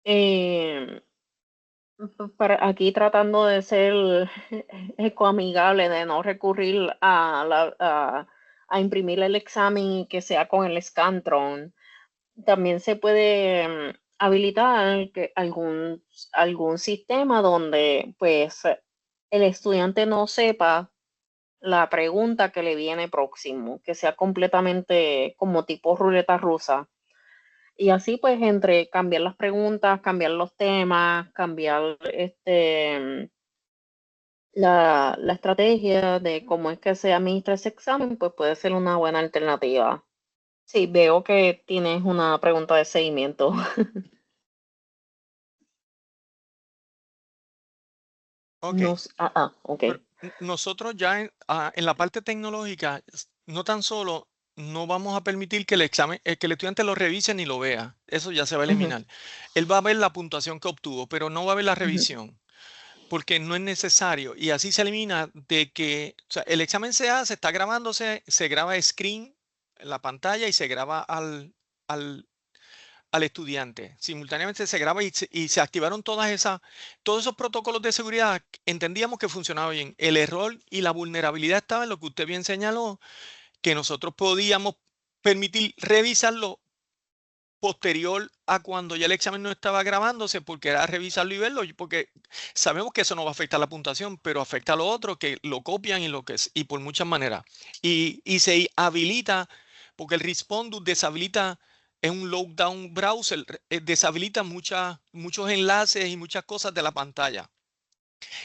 em, para aquí tratando de ser ecoamigable, de no recurrir a imprimir el examen y que sea con el Scantron. También se puede habilitar algún sistema donde pues el estudiante no sepa la pregunta que le viene próximo, que sea completamente como tipo ruleta rusa. Y así pues entre cambiar las preguntas, cambiar los temas, cambiar la estrategia de cómo es que se administra ese examen, pues puede ser una buena alternativa. Sí, veo que tienes una pregunta de seguimiento. Ok. Ok. Pero nosotros ya en la parte tecnológica, no tan solo no vamos a permitir que que el estudiante lo revise ni lo vea. Eso ya se va a Ujú, eliminar. Él va a ver la puntuación que obtuvo, pero no va a ver la ujú, revisión, porque no es necesario. Y así se elimina de que, o sea, el examen se hace, está grabándose, se graba screen en la pantalla y se graba al estudiante. Simultáneamente se graba y se activaron todos esos protocolos de seguridad. Entendíamos que funcionaba bien. El error y la vulnerabilidad estaba en lo que usted bien señaló, que nosotros podíamos permitir revisarlo posterior a cuando ya el examen no estaba grabándose, porque era revisarlo y verlo, porque sabemos que eso no va a afectar la puntuación, pero afecta a lo otro, que lo copian y por muchas maneras. Y se habilita, porque el Respondus deshabilita, es un lockdown browser, deshabilita muchos enlaces y muchas cosas de la pantalla.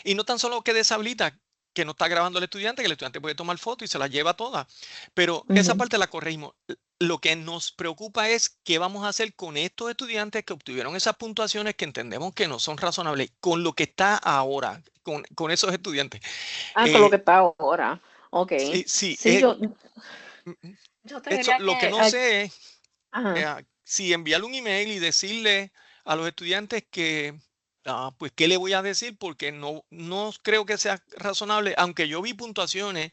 Y no tan solo que deshabilita, que no está grabando el estudiante, que el estudiante puede tomar fotos y se las lleva todas, pero esa ujú. parte la corregimos. Lo que nos preocupa es qué vamos a hacer con estos estudiantes que obtuvieron esas puntuaciones que entendemos que no son razonables, con lo que está ahora, con esos estudiantes. Con lo que Eh, está ahora. Ok. sí, sí, Sí, mm, mm, yo te eso, diría lo que que... no sé es ajá. si enviarle un email y decirle a los estudiantes que, pues, ¿qué le voy a decir? Porque no creo que sea razonable, aunque yo vi puntuaciones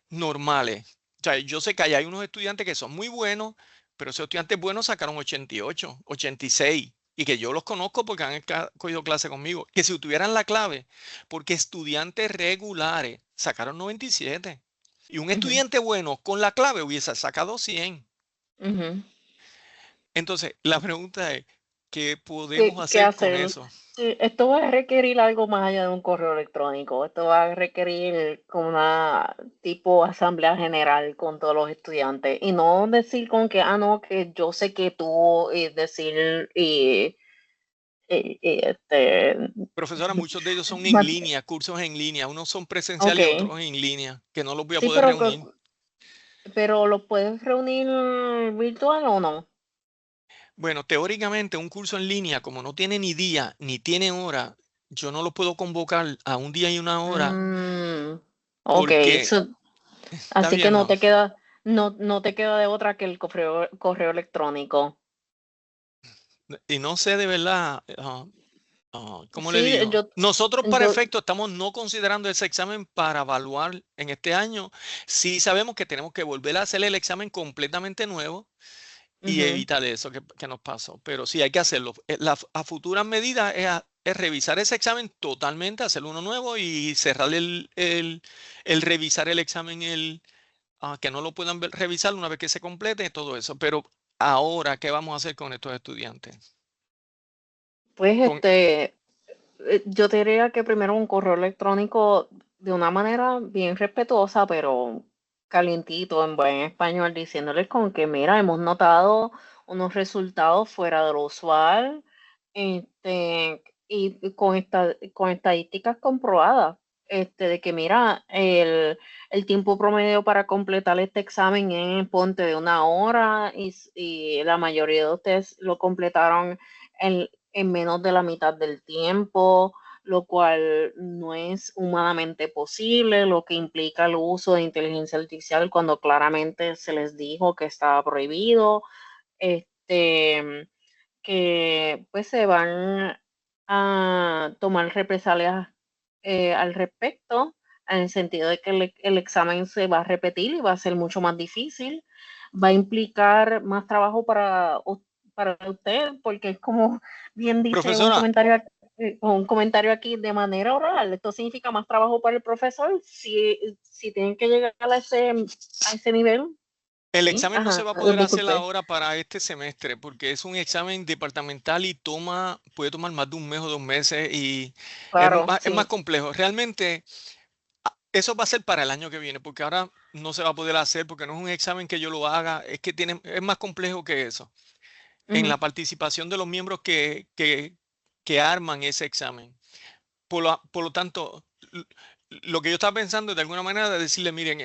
normales. O sea, yo sé que hay unos estudiantes que son muy buenos, pero esos estudiantes buenos sacaron 88, 86, y que yo los conozco porque han cogido clase conmigo, que si tuvieran la clave, porque estudiantes regulares sacaron 97, y un Ujú, estudiante bueno con la clave hubiese sacado 100. ujú. Entonces, la pregunta es, ¿qué podemos ¿Qué hacer con hacer? eso? Sí, esto va a requerir algo más allá de un correo electrónico. Esto va a requerir como una tipo asamblea general con todos los estudiantes y no decir con que, no, que yo sé que tú, y decir, y, Profesora, muchos de ellos son en ma- línea, cursos en línea, unos son ok, presenciales y otros en línea, que no los voy a sí, poder reunir. pero ¿lo puedes reunir virtual o no? Bueno, teóricamente un curso en línea, como no tiene ni día ni tiene hora, yo no lo puedo convocar a un día y una hora Mm, ok, porque, está así que viendo, no te queda de otra que el correo electrónico. y no sé de verdad, ¿Cómo le Sí, digo? Nosotros para yo, efecto estamos no considerando ese examen para evaluar en este año. Sí sabemos que tenemos que volver a hacer el examen completamente nuevo y ujú. evitar eso que nos pasó. Pero sí hay que hacerlo. A futuras medidas es revisar ese examen totalmente, hacer uno nuevo y cerrar el revisar el examen, que no lo puedan revisar una vez que se complete todo eso. Pero ahora, ¿qué vamos a hacer con estos estudiantes? Pues Con, yo te diría que primero un correo electrónico de una manera bien respetuosa, pero calientito, en buen español, diciéndoles con que, mira, hemos notado unos resultados fuera de lo usual, y con estadísticas comprobadas, de que, mira, el tiempo promedio para completar este examen es, ponte, de 1 hora, y la mayoría de ustedes lo completaron en menos de la mitad del tiempo, lo cual no es humanamente posible, lo que implica el uso de inteligencia artificial cuando claramente se les dijo que estaba prohibido, este, que pues se van a tomar represalias al respecto, en el sentido de que el examen se va a repetir y va a ser mucho más difícil, va a implicar más trabajo para usted, porque es como bien dice profesora, un comentario aquí de manera oral. Esto significa más trabajo para el profesor si tienen que llegar a ese nivel. el Sí, examen no se ajá, va a poder hacer disculpe. ahora para este semestre porque es un examen departamental y puede tomar más de un mes o 2 meses y Claro, es más sí. complejo. Realmente eso va a ser para el año que viene porque ahora no se va a poder hacer porque no es un examen que yo lo haga, es más complejo que eso. En Ujú. la participación de los miembros que arman ese examen. Por lo tanto, lo que yo estaba pensando de alguna manera de decirle, miren,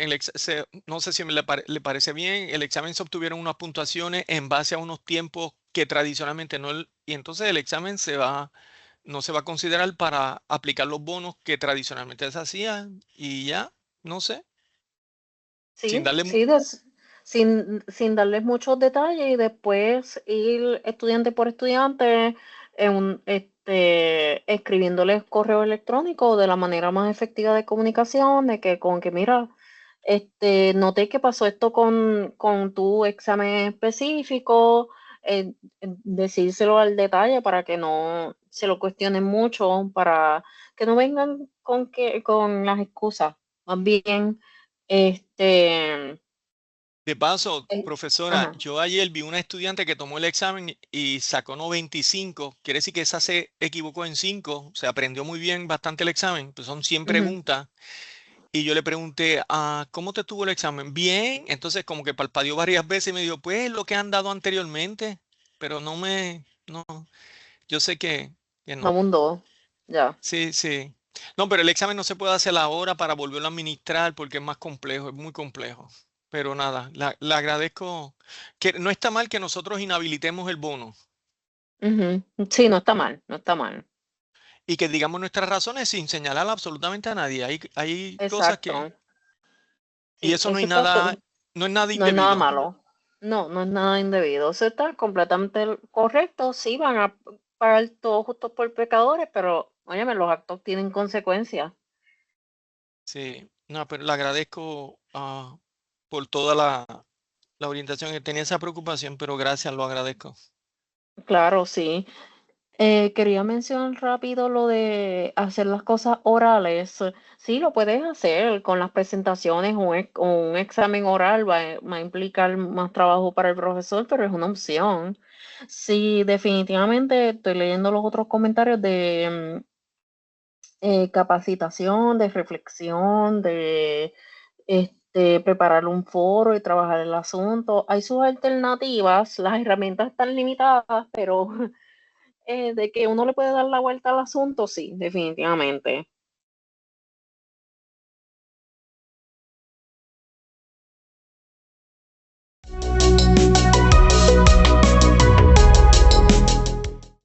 no sé si le parece bien, el examen se obtuvieron unas puntuaciones en base a unos tiempos que tradicionalmente no, y entonces el examen no se va a considerar para aplicar los bonos que tradicionalmente se hacían y ya, no sé, sin Sí, darle, sí, sin darles muchos detalles y después ir estudiante por estudiante escribiéndoles correo electrónico de la manera más efectiva de comunicación, de que con que mira, noté que pasó esto con tu examen específico, decírselo al detalle para que no se lo cuestionen mucho, para que no vengan con las excusas, más bien este, de paso, eh, profesora, ajá, yo ayer vi una estudiante que tomó el examen y sacó 95. Quiere decir que esa se equivocó en 5. Se aprendió muy bien bastante el examen. Pues son 100 ujú. preguntas. Y yo le pregunté, ¿cómo te tuvo el examen? Bien. Entonces como que parpadeó varias veces y me dijo, pues lo que han dado anteriormente. Pero no, yo sé que No no. abundó, ya, Sí, sí. No, pero el examen no se puede hacer ahora para volverlo a administrar porque es más complejo, es muy complejo. Pero nada, le agradezco que no está mal que nosotros inhabilitemos el bono ujú. Sí, no está mal, no está mal, y que digamos nuestras razones sin señalar absolutamente a nadie. Hay cosas que, exacto, y sí, eso eso está, no es nada no es nada indebido. malo, no es nada indebido, eso está completamente correcto, sí van a pagar todos justos por pecadores, pero, óyeme, los actos tienen consecuencias. Sí, no, pero le agradezco por toda la orientación que tenía esa preocupación, pero gracias, lo agradezco. Claro, sí. Quería mencionar rápido lo de hacer las cosas orales. Sí, lo puedes hacer con las presentaciones. Un examen oral va a implicar más trabajo para el profesor, pero es una opción. Sí, definitivamente estoy leyendo los otros comentarios de capacitación, de reflexión, de preparar un foro y trabajar el asunto. Hay sus alternativas, las herramientas están limitadas, pero de que uno le puede dar la vuelta al asunto, sí, definitivamente.